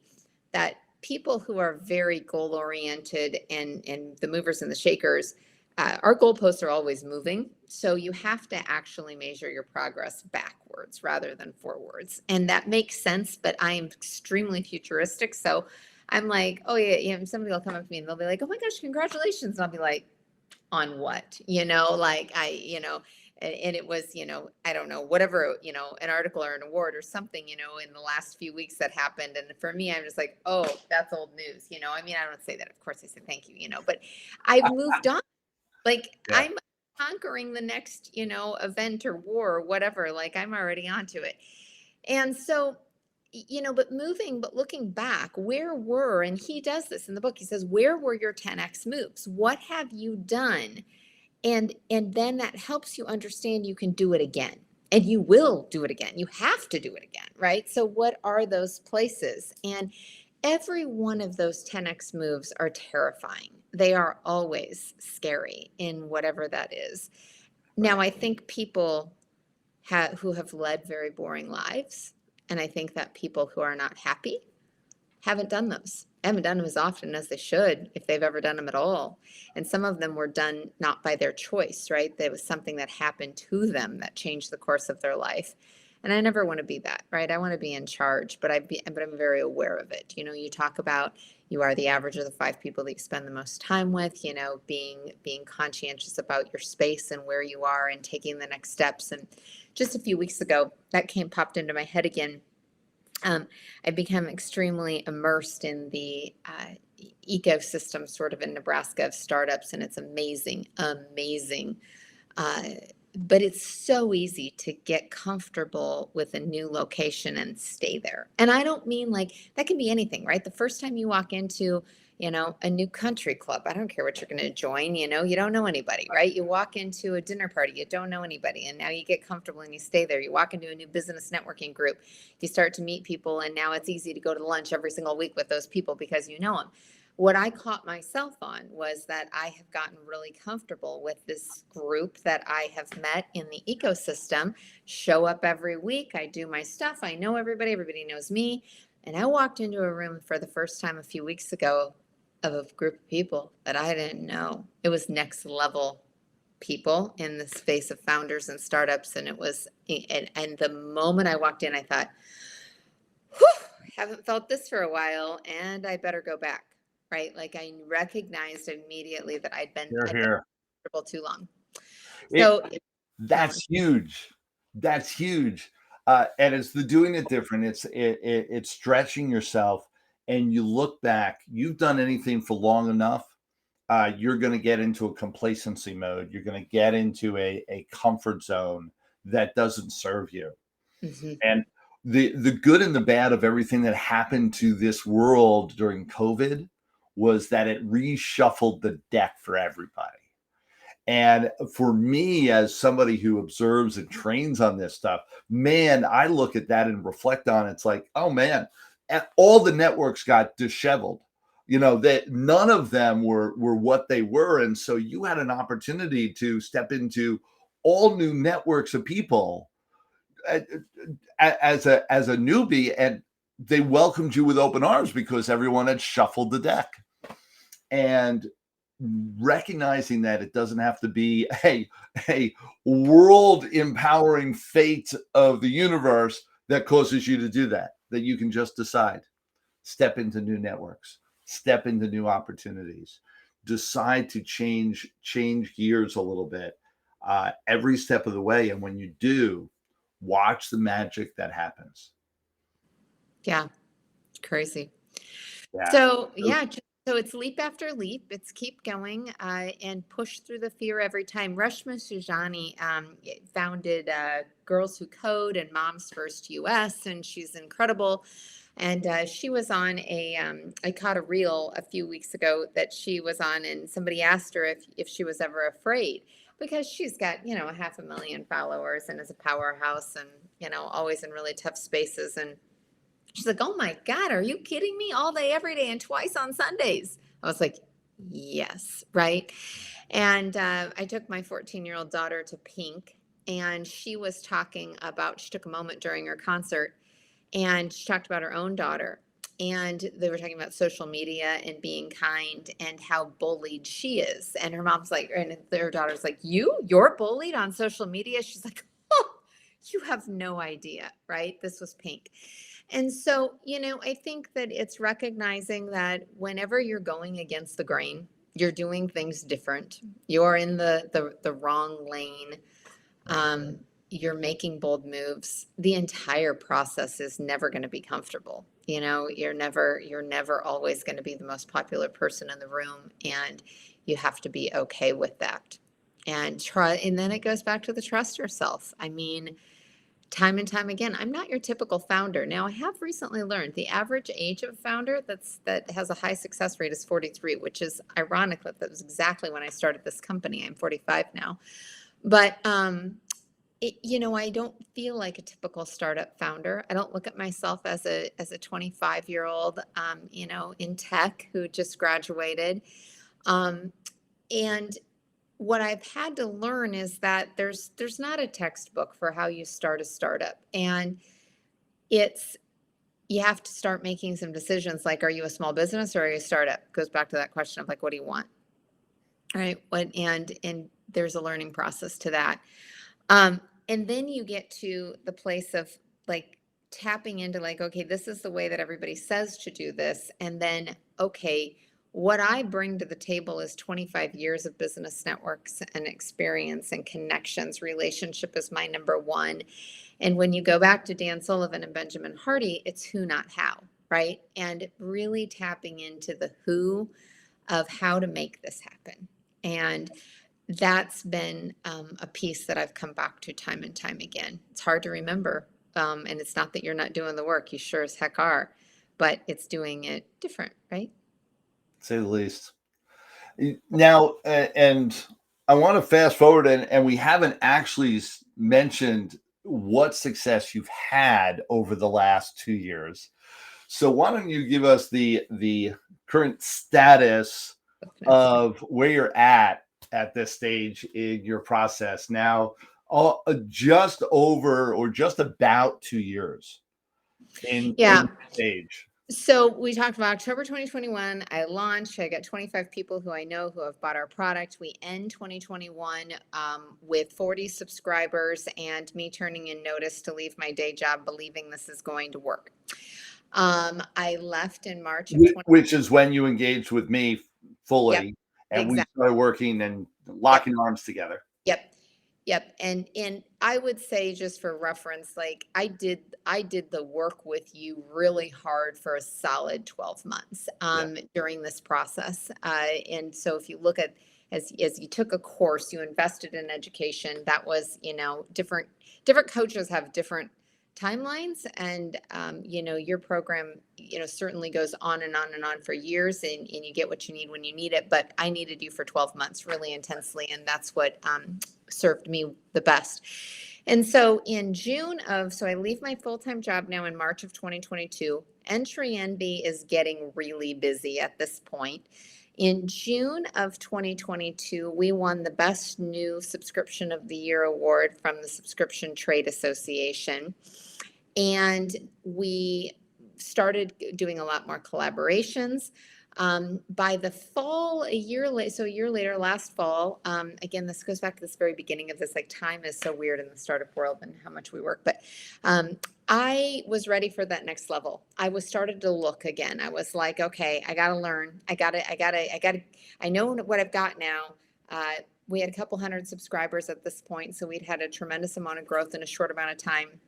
that people who are very goal oriented and the movers and the shakers, our goalposts are always moving. So you have to actually measure your progress backwards rather than forwards. And that makes sense, but I am extremely futuristic. So I'm like, oh yeah, somebody will come up to me and they'll be like, oh my gosh, congratulations. And I'll be like, on what? And it was, I don't know, whatever, an article or an award or something, in the last few weeks that happened. And for me, I'm just like, oh, that's old news. I mean, I don't say that. Of course I say thank you, but I've moved on. Like Yeah. I'm conquering the next, event or war or whatever. Like I'm already onto it. And so, but looking back, and he does this in the book, he says, where were your 10X moves? What have you done? And then that helps you understand you can do it again. And you will do it again. You have to do it again, right? So what are those places? And every one of those 10X moves are terrifying. They are always scary in whatever that is. Now, I think people who have led very boring lives, and I think that people who are not happy haven't done those. Haven't done them as often as they should, if they've ever done them at all. And some of them were done not by their choice, right? There was something that happened to them that changed the course of their life. And I never want to be that, right? I want to be in charge, but I'm very aware of it. You talk about, you are the average of the 5 people that you spend the most time with, being conscientious about your space and where you are and taking the next steps. And just a few weeks ago, that popped into my head again. I become extremely immersed in the ecosystem sort of in Nebraska of startups, and it's amazing. But it's so easy to get comfortable with a new location and stay there. And I don't mean like that can be anything, right? The first time you walk into, a new country club, I don't care what you're going to join, you don't know anybody, right? You walk into a dinner party, you don't know anybody, and now you get comfortable and you stay there. You walk into a new business networking group, you start to meet people, and now it's easy to go to lunch every single week with those people because you know them. What I caught myself on was that I have gotten really comfortable with this group that I have met in the ecosystem, show up every week, I do my stuff, I know everybody knows me. And I walked into a room for the first time a few weeks ago of a group of people that I didn't know. It was next level people in the space of founders and startups. And it was, and the moment I walked in, I thought, whew, haven't felt this for a while, and I better go back. Right? Like I recognized immediately that I'd been comfortable too long. So that's huge. That's huge. And it's the doing it different. It's stretching yourself, and you look back. You've done anything for long enough, you're going to get into a complacency mode. You're going to get into a comfort zone that doesn't serve you. Mm-hmm. And the good and the bad of everything that happened to this world during COVID was that it reshuffled the deck for everybody. And for me, as somebody who observes and trains on this stuff, man, I look at that and reflect on it. It's like, oh man, all the networks got disheveled. That none of them were what they were. And so you had an opportunity to step into all new networks of people as a newbie, and they welcomed you with open arms because everyone had shuffled the deck. And recognizing that it doesn't have to be a world empowering fate of the universe that causes you to do that you can just decide, step into new networks, step into new opportunities, decide to change gears a little bit every step of the way. And when you do, watch the magic that happens. Yeah, it's crazy. Yeah. So yeah, so it's leap after leap. It's keep going and push through the fear every time. Reshma Sujani founded Girls Who Code and Moms First US, and she's incredible. And she was on I caught a reel a few weeks ago that she was on, and somebody asked her if she was ever afraid, because she's got, 500,000 followers and is a powerhouse and, always in really tough spaces. And she's like, oh my God, are you kidding me? All day, every day, and twice on Sundays. I was like, yes, right. And I took my 14-year-old daughter to Pink, and she took a moment during her concert, and she talked about her own daughter. And they were talking about social media and being kind and how bullied she is. And her mom's like, and their daughter's like, you're bullied on social media? She's like, oh, you have no idea, right? This was Pink. And so, I think that it's recognizing that whenever you're going against the grain, you're doing things different, you're in the wrong lane, you're making bold moves, the entire process is never going to be comfortable. You're never always going to be the most popular person in the room, and you have to be okay with that. And then it goes back to the trust yourself. I mean, time and time again, I'm not your typical founder. Now, I have recently learned the average age of a founder that has a high success rate is 43, which is ironic that was exactly when I started this company. I'm 45 now. But I don't feel like a typical startup founder. I don't look at myself as a 25-year-old, in tech who just graduated. And what I've had to learn is that there's not a textbook for how you start a startup, and you have to start making some decisions, like, are you a small business or are you a startup? It goes back to that question of like, what do you want? All right. And there's a learning process to that. And then you get to the place of like tapping into like, okay, this is the way that everybody says to do this. And then, okay, what I bring to the table is 25 years of business networks and experience and connections. Relationship is my number one. And when you go back to Dan Sullivan and Benjamin Hardy, it's who, not how, right? And really tapping into the who of how to make this happen. And that's been a piece that I've come back to time and time again. It's hard to remember. And it's not that you're not doing the work, you sure as heck are, but it's doing it different, right? Say the least. Now, and I want to fast forward, and we haven't actually mentioned what success you've had over the last 2 years. So why don't you give us the current status of where you're at this stage in your process now, just over or just about 2 years in stage. So we talked about October 2021. I launched. I got 25 people who I know who have bought our product. We end 2021 with 40 subscribers, and me turning in notice to leave my day job, believing this is going to work. I left in March of which is when you engaged with me fully, yep, and exactly. we started working and locking arms together. Yep. And I would say, just for reference, like I did the work with you really hard for a solid 12 months during this process. And so if you look at, as you took a course, you invested in education, that was, different coaches have different timelines, and your program certainly goes on and on and on for years, and you get what you need when you need it, but I needed you for 12 months really intensely, and that's what served me the best. And so so I leave my full-time job now in March of 2022. Entry Envy is getting really busy at this point. In June of 2022, we won the Best New Subscription of the Year award from the Subscription Trade Association. And we started doing a lot more collaborations. By the fall, a year later, last fall, again, this goes back to this very beginning of this, like time is so weird in the startup world and how much we work, but I was ready for that next level. I was started to look again. I was like, okay, I got to learn. I know what I've got now. We had a couple hundred subscribers at this point, so we'd had a tremendous amount of growth in a short amount of time.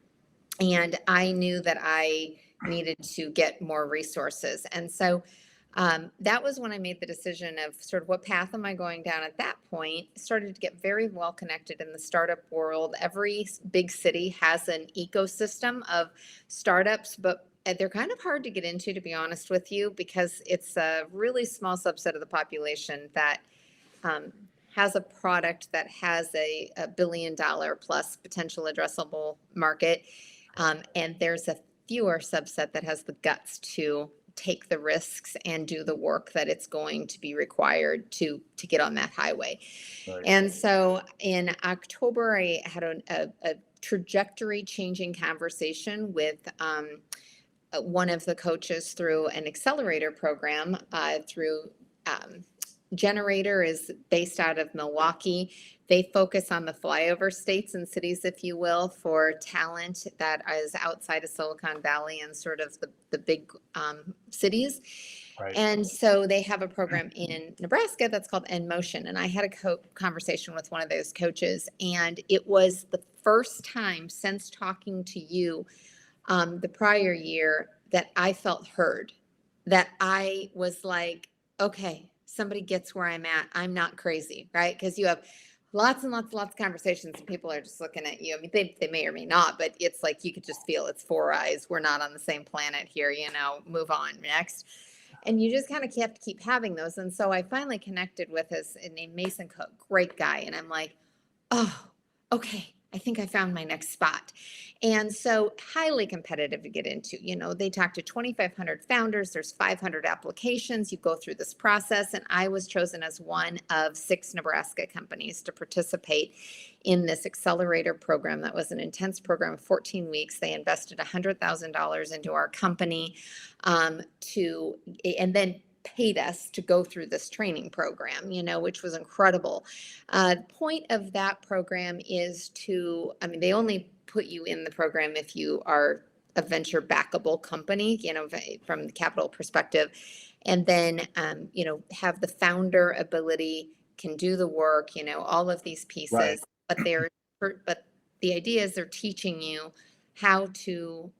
And I knew that I needed to get more resources. And so that was when I made the decision of sort of what path am I going down at that point. Started to get very well connected in the startup world. Every big city has an ecosystem of startups, but they're kind of hard to get into, to be honest with you, because it's a really small subset of the population that has a product that has a $1 billion plus potential addressable market. And there's a fewer subset that has the guts to take the risks and do the work that it's going to be required to get on that highway. Right. And so in October, I had a trajectory changing conversation with one of the coaches through an accelerator program through Generator is based out of Milwaukee. They focus on the flyover states and cities, if you will, for talent that is outside of Silicon Valley and sort of the big cities. Right. And so they have a program in Nebraska that's called In Motion. And I had a conversation with one of those coaches, and it was the first time since talking to you the prior year that I felt heard, that I was like, okay, somebody gets where I'm at. I'm not crazy, right? Because you have lots and lots of conversations and people are just looking at you. I mean, they may or may not, but it's like you could just feel it's four eyes. We're not on the same planet here, move on next. And you just kind of have to keep having those. And so I finally connected with his named Mason Cook, great guy. And I'm like, oh, okay. I think I found my next spot. And so highly competitive to get into. They talk to 2,500 founders. There's 500 applications. You go through this process. And I was chosen as one of 6 Nebraska companies to participate in this accelerator program. That was an intense program of 14 weeks. They invested $100,000 into our company and then paid us to go through this training program, which was incredible. The point of that program is they only put you in the program if you are a venture backable company, from the capital perspective, and then, have the founder ability, can do the work, all of these pieces, right. But the idea is they're teaching you how to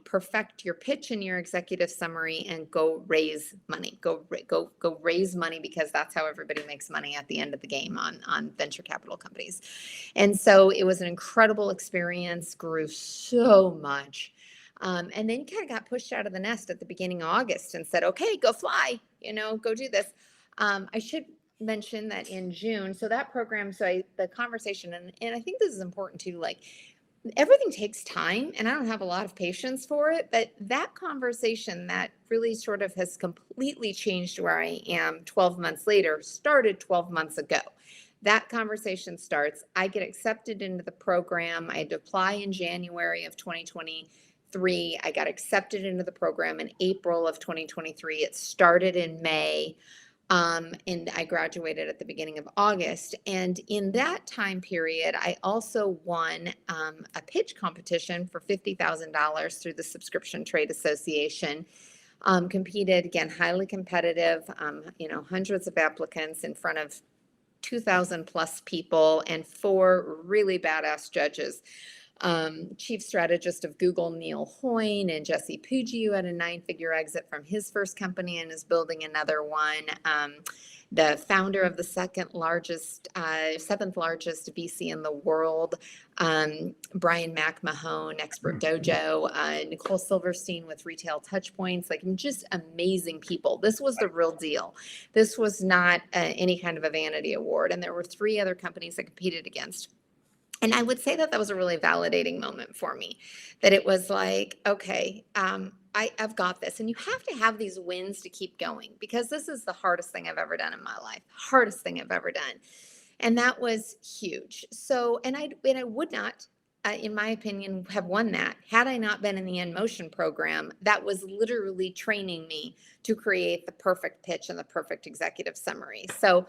perfect your pitch and your executive summary and go raise money, go raise money, because that's how everybody makes money at the end of the game on venture capital companies. And so it was an incredible experience, grew so much. And then kind of got pushed out of the nest at the beginning of August and said, okay, go fly, go do this. I should mention that in June, so that program, the conversation, and I think this is important too, everything takes time and I don't have a lot of patience for it, but that conversation that really sort of has completely changed where I am 12 months later started 12 months ago. That conversation starts, I get accepted into the program. I had to apply in January of 2023. I got accepted into the program in April of 2023. It started in May. And I graduated at the beginning of August. And in that time period, I also won a pitch competition for $50,000 through the Subscription Trade Association. Competed, again, highly competitive, hundreds of applicants in front of 2,000 plus people and 4 really badass judges. Chief strategist of Google, Neil Hoyne, and Jesse Puggi, who had a 9-figure exit from his first company and is building another one. The founder of the 7th largest VC in the world, Brian McMahon, Expert Dojo, Nicole Silverstein with Retail Touchpoints, just amazing people. This was the real deal. This was not any kind of a vanity award. And there were 3 other companies that competed against. And I would say that that was a really validating moment for me, that it was like, okay, I've got this. And you have to have these wins to keep going, because this is the hardest thing I've ever done in my life, hardest thing I've ever done. And that was huge. So, and I would not, in my opinion, have won that had I not been in the In Motion program that was literally training me to create the perfect pitch and the perfect executive summary. So,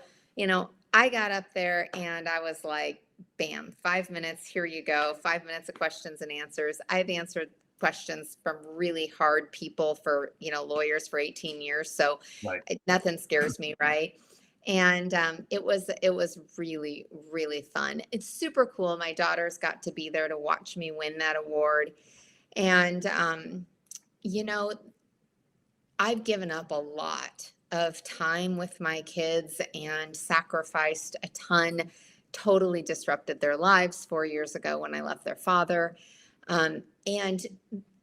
I got up there and I was like, bam, 5 minutes, here you go. 5 minutes of questions and answers. I've answered questions from really hard people for, lawyers for 18 years. So Right. nothing scares me, right? And it was really, really fun. It's super cool. My daughters got to be there to watch me win that award. And you know, I've given up a lot of time with my kids and sacrificed a ton, totally disrupted their lives 4 years ago when I left their father. And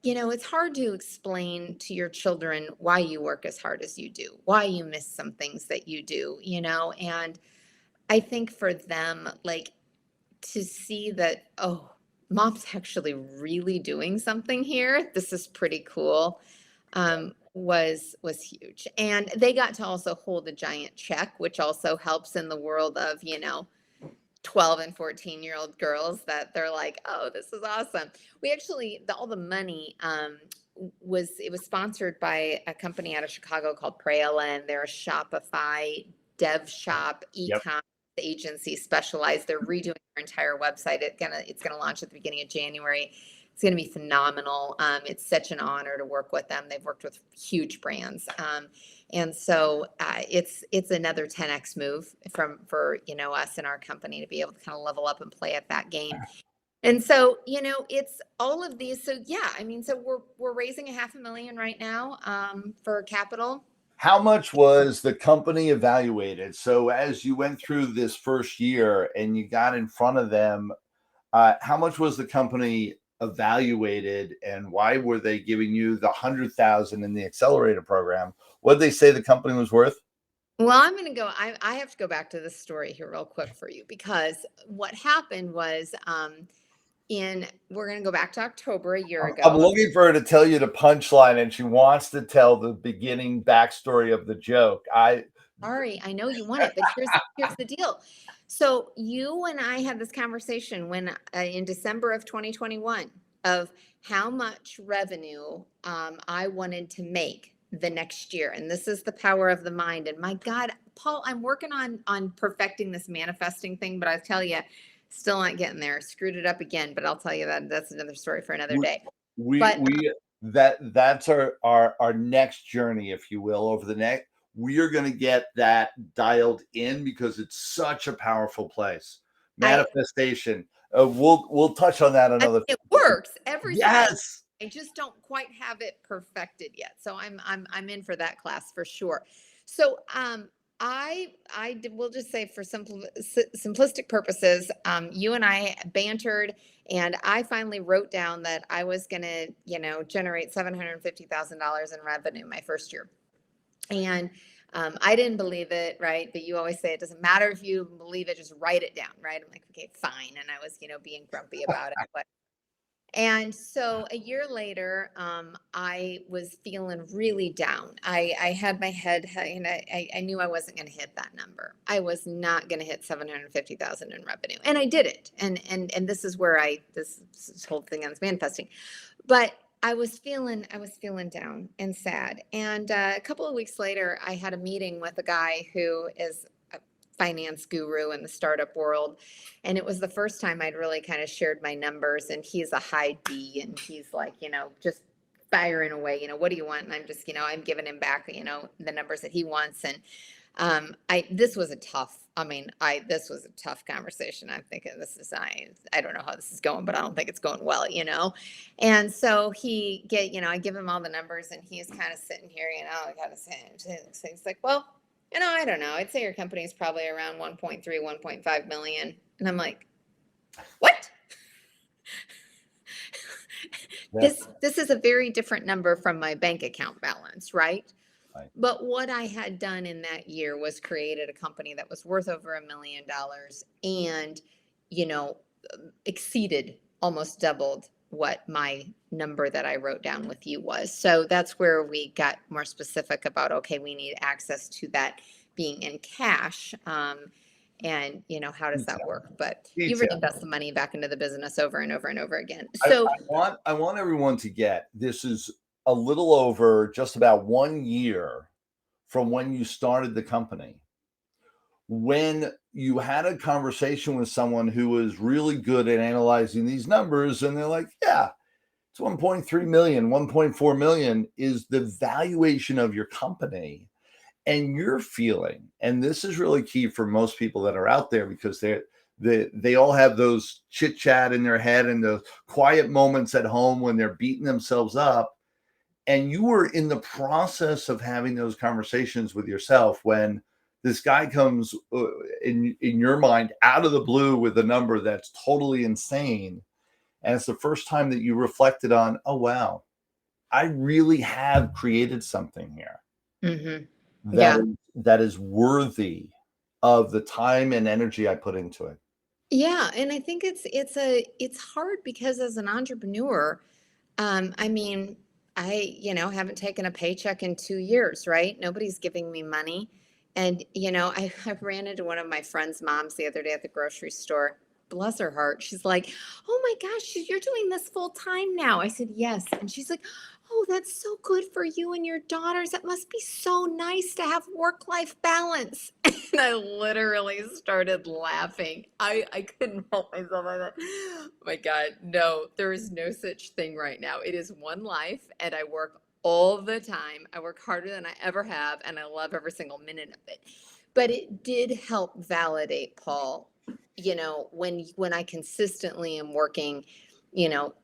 it's hard to explain to your children why you work as hard as you do, why you miss some things that you do, and I think for them, like, to see that, oh, mom's actually really doing something here. This is pretty cool. Was huge. And they got to also hold a giant check, which also helps in the world of, 12 and 14-year-old girls, that they're like, oh, this is awesome. We actually, all the money was sponsored by a company out of Chicago called Prayla, and they're a Shopify dev shop Yep. e-com agency specialized. They're redoing their entire website. It's gonna launch at the beginning of January. It's going to be phenomenal. It's such an honor to work with them. They've worked with huge brands. And so it's another 10x move for us in our company to be able to kind of level up and play at that game. And so it's all of these. So yeah, I mean, so we're raising $500,000 right now for capital. How much was the company evaluated? So as you went through this first year and you got in front of them, how much was the company evaluated, and why were they giving you the 100,000 in the accelerator program? What did they say the company was worth? Well, I'm going to go, I have to go back to this story here real quick for you, because what happened was, we're going to go back to October a year I'm ago. looking for her to tell you the punchline, and she wants to tell the beginning backstory of the joke. Sorry, I know you want it, but here's the deal. So you and I had this conversation when in December of 2021 of how much revenue I wanted to make the next year, and this is the power of the mind. And my God, Paul, I'm working on perfecting this manifesting thing, but I tell you, still not getting there. Screwed it up again, but I'll tell you that's another story for another day. we But we that's our next journey, if you will, over the next. We are going to get that dialed in because it's such a powerful place. Manifestation. We'll touch on that another. it works every single time. Yes. I just don't quite have it perfected yet. So I'm in for that class for sure. So will just say, for simplistic purposes, you and I bantered, and I finally wrote down that I was going to, generate $750,000 in revenue my first year. And I didn't believe it, right? But you always say it doesn't matter if you believe it, just write it down, right? I'm like, okay, fine. And I was, being grumpy about it. And so a year later, I was feeling really down. I had my head, and I knew I wasn't going to hit that number. I was not going to hit 750,000 in revenue, and I did it. And this is where this whole thing on this manifesting, but I was feeling down and sad. And a couple of weeks later, I had a meeting with a guy who is a finance guru in the startup world. And it was the first time I'd really kind of shared my numbers. And he's a high D, and he's like, just firing away, what do you want? And I'm just, I'm giving him back, the numbers that he wants. And this was a tough, this was a tough conversation. I'm thinking, I don't know how this is going, but I don't think it's going well, And so I give him all the numbers, and he's kind of sitting here, I got to say, he's like, well, I don't know. I'd say your company is probably around 1.3, 1.5 million. And I'm like, what? Yeah. This is a very different number from my bank account balance, right? Right. But what I had done in that year was created a company that was worth over $1 million. And, exceeded, almost doubled what my number that I wrote down with you was. So that's where we got more specific about, okay, we need access to that being in cash. And how does that work? But you Detail. reinvest the money back into the business over and over and over again. I, So I want everyone to get this is a little over just about 1 year from when you started the company. When you had a conversation with someone who was really good at analyzing these numbers, and they're like, yeah, it's 1.3 million, 1.4 million is the valuation of your company. And you're feeling, and this is really key for most people that are out there, because they all have those chit chat in their head and those quiet moments at home when they're beating themselves up. And you were in the process of having those conversations with yourself when this guy comes in your mind out of the blue with a number that's totally insane. And it's the first time that you reflected on, oh, wow, I really have created something here mhm. that Yeah. that is worthy of the time and energy I put into it. Yeah, and I think it's hard because as an entrepreneur, I mean, I haven't taken a paycheck in 2 years, right? Nobody's giving me money. And, I ran into one of my friend's moms the other day at the grocery store. Bless her heart. She's like, oh my gosh, you're doing this full time now. I said, yes. And she's like, oh, that's so good for you and your daughters. It must be so nice to have work-life balance. And I literally started laughing. I couldn't help myself. I thought, oh my God, no, there is no such thing right now. It is one life, and I work all the time. I work harder than I ever have, and I love every single minute of it. But it did help validate, Paul, when I consistently am working, you know,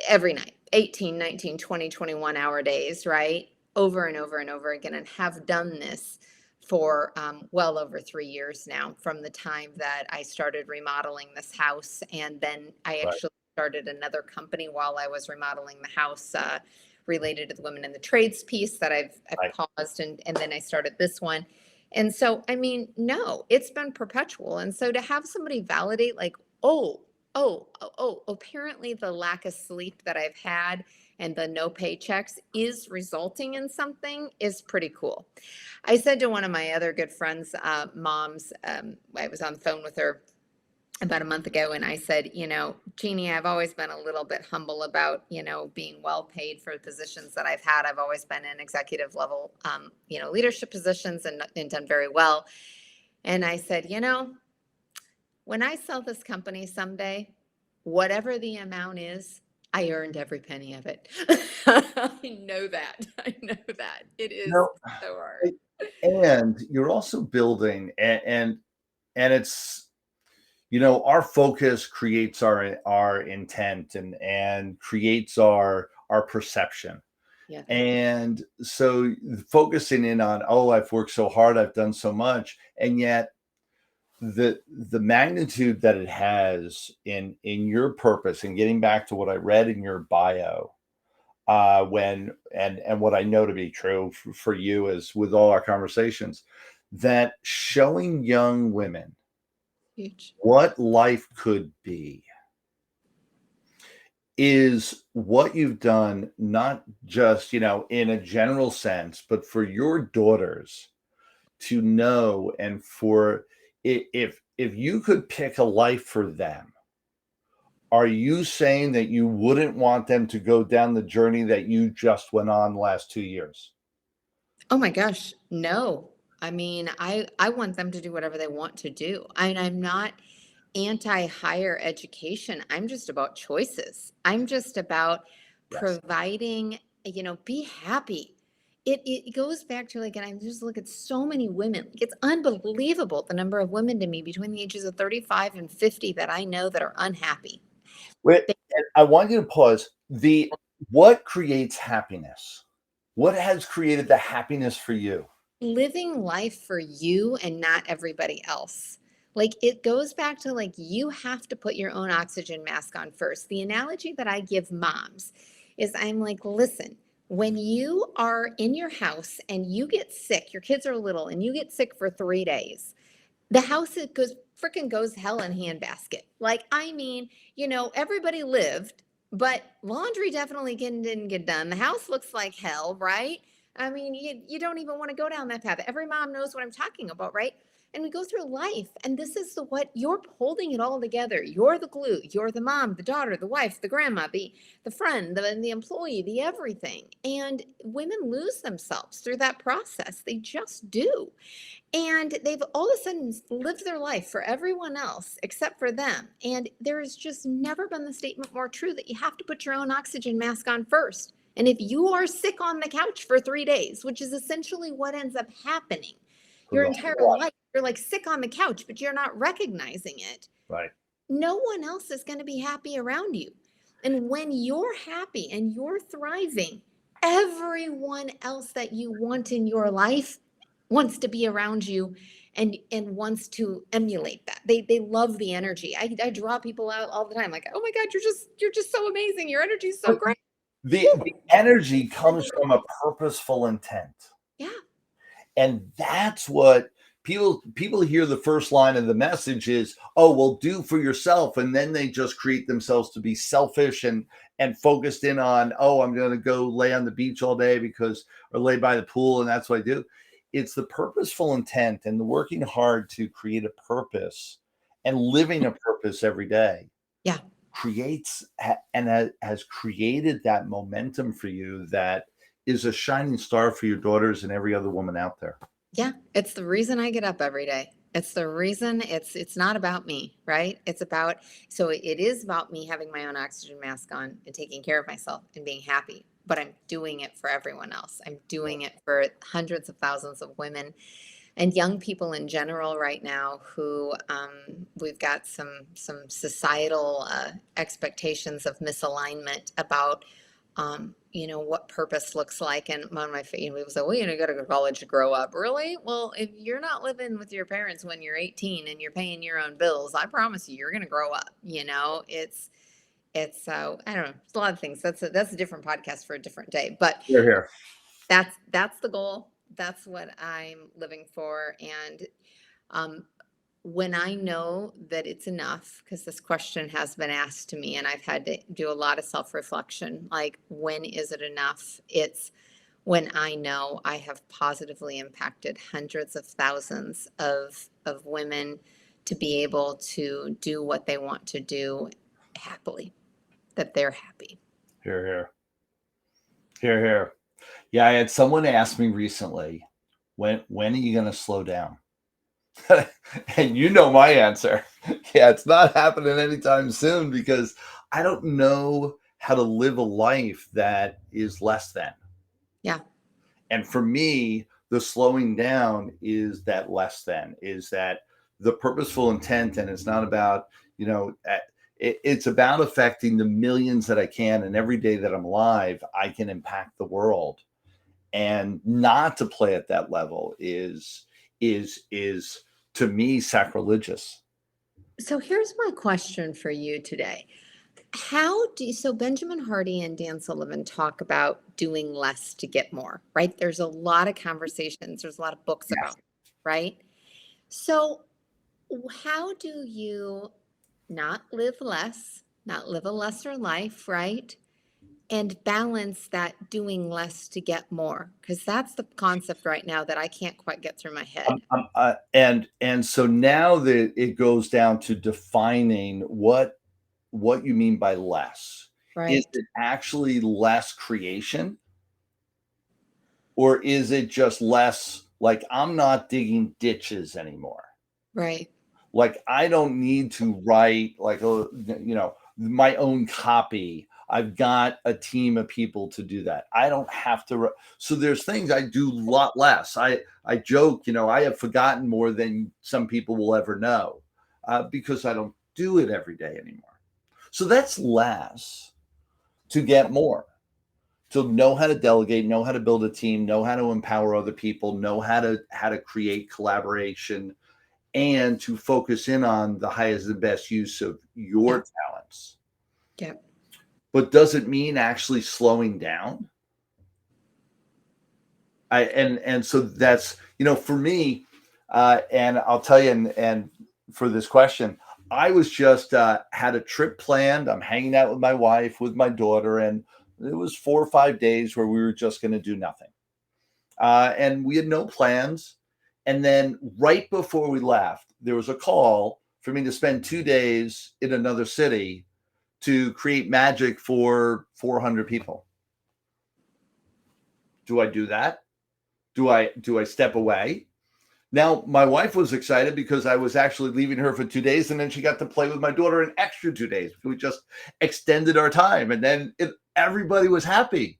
every night, 18, 19, 20, 21 hour days, right? Over and over and over again, and have done this for well over 3 years now, from the time that I started remodeling this house. And then I Right, actually started another company while I was remodeling the house, related to the women in the trades piece that I've right. paused, and then I started this one. And so, I mean, no, it's been perpetual. And so to have somebody validate, like, apparently the lack of sleep that I've had and the no paychecks is resulting in something is pretty cool. I said to one of my other good friends, moms, I was on the phone with her about a month ago, and I said, Jeannie, I've always been a little bit humble about, being well paid for the positions that I've had. I've always been in executive level, leadership positions, and done very well. And I said, when I sell this company someday, whatever the amount is, I earned every penny of it. I know that. I know that. It is No, so hard. and you're also building, and it's, our focus creates our intent, and creates our perception. Yeah. And so focusing in on, oh, I've worked so hard, I've done so much, and yet the magnitude that it has in your purpose, and getting back to what I read in your bio, when and what I know to be true for you, is with all our conversations, that showing young women Huge. what life could be is what you've done, not just in a general sense, but for your daughters to know, and for, if you could pick a life for them, are you saying that you wouldn't want them to go down the journey that you just went on the last 2 years? Oh my gosh, no. I mean, I want them to do whatever they want to do. I'm not anti higher education. I'm just about choices. I'm just about Yes. providing, be happy. It goes back to, like, and I just look at so many women. Like, it's unbelievable the number of women to me between the ages of 35 and 50 that I know that are unhappy. Wait, and I want you to pause. What creates happiness? What has created the happiness for you? Living life for you and not everybody else. Like, it goes back to, like, you have to put your own oxygen mask on first. The analogy that I give moms is, I'm like, listen, when you are in your house and you get sick, your kids are little and you get sick for 3 days, the house, it goes freaking goes hell in handbasket. Like, I mean, everybody lived, but laundry definitely didn't get done. The house looks like hell, right? I mean, you don't even want to go down that path. Every mom knows what I'm talking about, right? And we go through life, and this is what you're holding it all together. You're the glue. You're the mom, the daughter, the wife, the grandma, the friend, the employee, the everything. And women lose themselves through that process. They just do. And they've all of a sudden lived their life for everyone else except for them. And there has just never been the statement more true that you have to put your own oxygen mask on first. And if you are sick on the couch for 3 days, which is essentially what ends up happening your entire life, you're like sick on the couch, but you're not recognizing it. Right. No one else is going to be happy around you. And when you're happy and you're thriving, everyone else that you want in your life wants to be around you and wants to emulate that. They love the energy. I draw people out all the time, like, oh my God, you're just so amazing. Your energy is so great. The energy comes from a purposeful intent. Yeah. And that's what people hear. The first line of the message is, oh, well, do for yourself. And then they just create themselves to be selfish and focused in on, oh, I'm going to go lay on the beach all day or lay by the pool. And that's what I do. It's the purposeful intent and the working hard to create a purpose and living a purpose every day. Yeah. Creates and has created that momentum for you that is a shining star for your daughters and every other woman out there. Yeah, it's the reason I get up every day. It's the reason. It's not about me, right? It is about me having my own oxygen mask on and taking care of myself and being happy, but I'm doing it for everyone else. I'm doing it for hundreds of thousands of women and young people in general right now who we've got some societal expectations of misalignment about what purpose looks like. And one of my people say, well, you got to go to college to grow up. Really? Well, if you're not living with your parents when you're 18 and you're paying your own bills, I promise you're going to grow up. It's I don't know, it's a lot of things. That's a different podcast for a different day, but Here. That's the goal. That's what I'm living for. And when I know that it's enough, because this question has been asked to me and I've had to do a lot of self-reflection, like, when is it enough? It's when I know I have positively impacted hundreds of thousands of women to be able to do what they want to do happily, that they're happy. Here. Yeah, I had someone ask me recently, when are you going to slow down? And you know my answer. Yeah, it's not happening anytime soon because I don't know how to live a life that is less than. Yeah. And for me, the slowing down is that less than, is that the purposeful intent. And it's not about, it's about affecting the millions that I can. And every day that I'm alive, I can impact the world. And not to play at that level is to me sacrilegious. So here's my question for you today. So Benjamin Hardy and Dan Sullivan talk about doing less to get more, right? There's a lot of conversations. There's a lot of books about it, right? So how do you not live less, not live a lesser life, right? And balance that doing less to get more, because that's the concept right now that I can't quite get through my head. And so now that it goes down to defining what you mean by less. Right. Is it actually less creation? Or is it just less, like, I'm not digging ditches anymore? Right. Like, I don't need to write my own copy. I've got a team of people to do that. I don't have to. So there's things I do a lot less. I joke, I have forgotten more than some people will ever know because I don't do it every day anymore. So that's less to get more, to know how to delegate, know how to build a team, know how to empower other people, know how to create collaboration, and to focus in on the highest and best use of your talents. Yeah. But does it mean actually slowing down? And so that's, for me, And I'll tell you, and for this question, I was just had a trip planned. I'm hanging out with my wife, with my daughter, and it was 4 or 5 days where we were just going to do nothing. And we had no plans. And then right before we left, there was a call for me to spend 2 days in another city to create magic for 400 people. Do I do that? Do I step away? Now, my wife was excited because I was actually leaving her for 2 days, and then she got to play with my daughter an extra 2 days. We just extended our time, and then everybody was happy.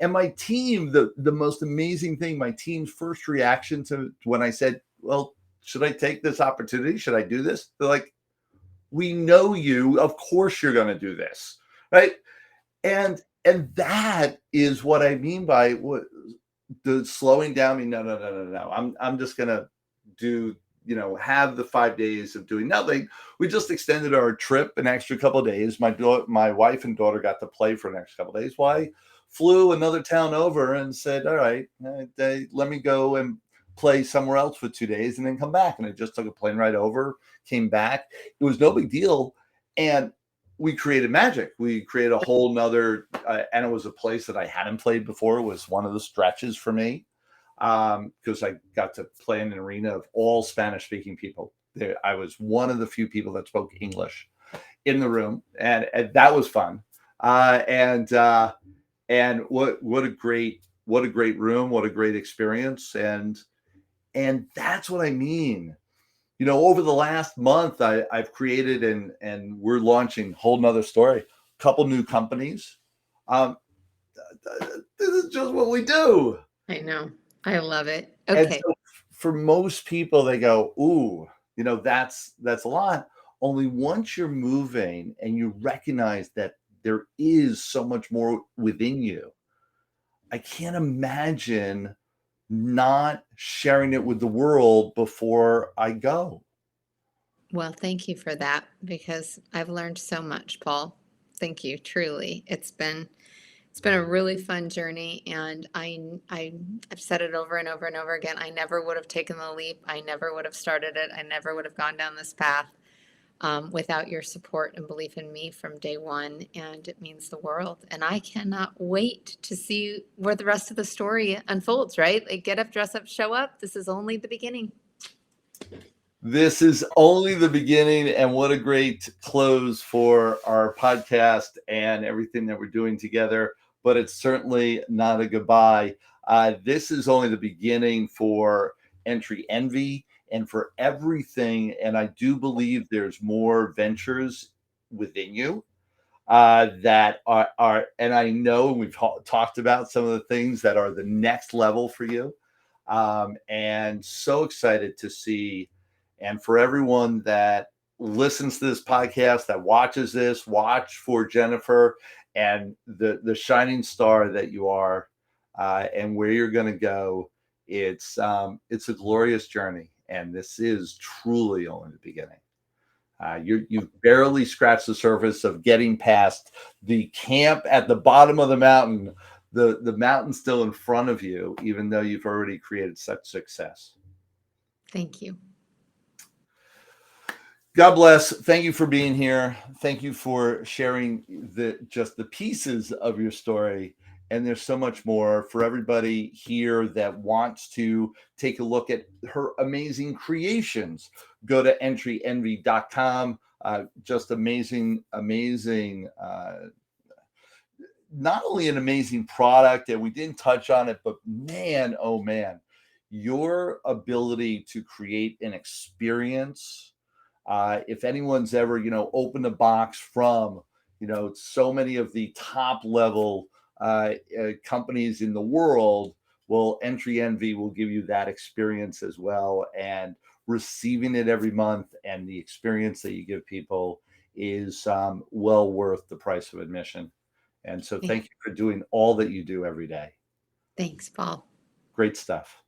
And my team, the most amazing thing, my team's first reaction to when I said, well, should I take this opportunity? Should I do this? They're like, we know you. Of course you're going to do this, right? And that is what I mean by what the slowing down. No. I'm just going to do, have the 5 days of doing nothing. We just extended our trip an extra couple of days. My wife and daughter got to play for an extra couple of days. Why? Flew another town over and said, all right, let me go and play somewhere else for 2 days and then come back. And I just took a plane ride over, came back. It was no big deal. And we created magic. We created a whole nother, and it was a place that I hadn't played before. It was one of the stretches for me because I got to play in an arena of all Spanish-speaking people. I was one of the few people that spoke English in the room, and that was fun. And what a great room, what a great experience, and that's what I mean. Over the last month, I've created and we're launching whole nother story, a couple new companies. This is just what we do. I know. I love it. And Okay. so for most people, they go, ooh, that's a lot. Only once you're moving and you recognize that there is so much more within you, I can't imagine not sharing it with the world before I go. Well, thank you for that because I've learned so much, Paul. Thank you, truly. It's been a really fun journey, and I've said it over and over and over again. I never would have taken the leap. I never would have started it. I never would have gone down this path without your support and belief in me from day one, and it means the world. And I cannot wait to see where the rest of the story unfolds. Right? Like, get up, dress up, show up. This is only the beginning. This is only the beginning, and what a great close for our podcast and everything that we're doing together. But it's certainly not a goodbye. This is only the beginning for Entry Envy and for everything. And I do believe there's more ventures within you that are, and I know we've talked about some of the things that are the next level for you. And so excited to see. And for everyone that listens to this podcast, that watches this, watch for Jennifer and the shining star that you are, and where you're going to go. It's a glorious journey, and this is truly only the beginning. You've barely scratched the surface of getting past the camp at the bottom of the mountain. The mountain's still in front of you, even though you've already created such success. Thank you. God bless. Thank you for being here. Thank you for sharing just the pieces of your story. And there's so much more for everybody here that wants to take a look at her amazing creations. Go to entryenvy.com. Just amazing, not only an amazing product, and we didn't touch on it, but man, oh man, your ability to create an experience. If anyone's ever, opened a box from, so many of the top level companies in the world, well, Entry Envy will give you that experience as well. And receiving it every month and the experience that you give people is well worth the price of admission. And so thank you for doing all that you do every day. Thanks, Paul. Great stuff.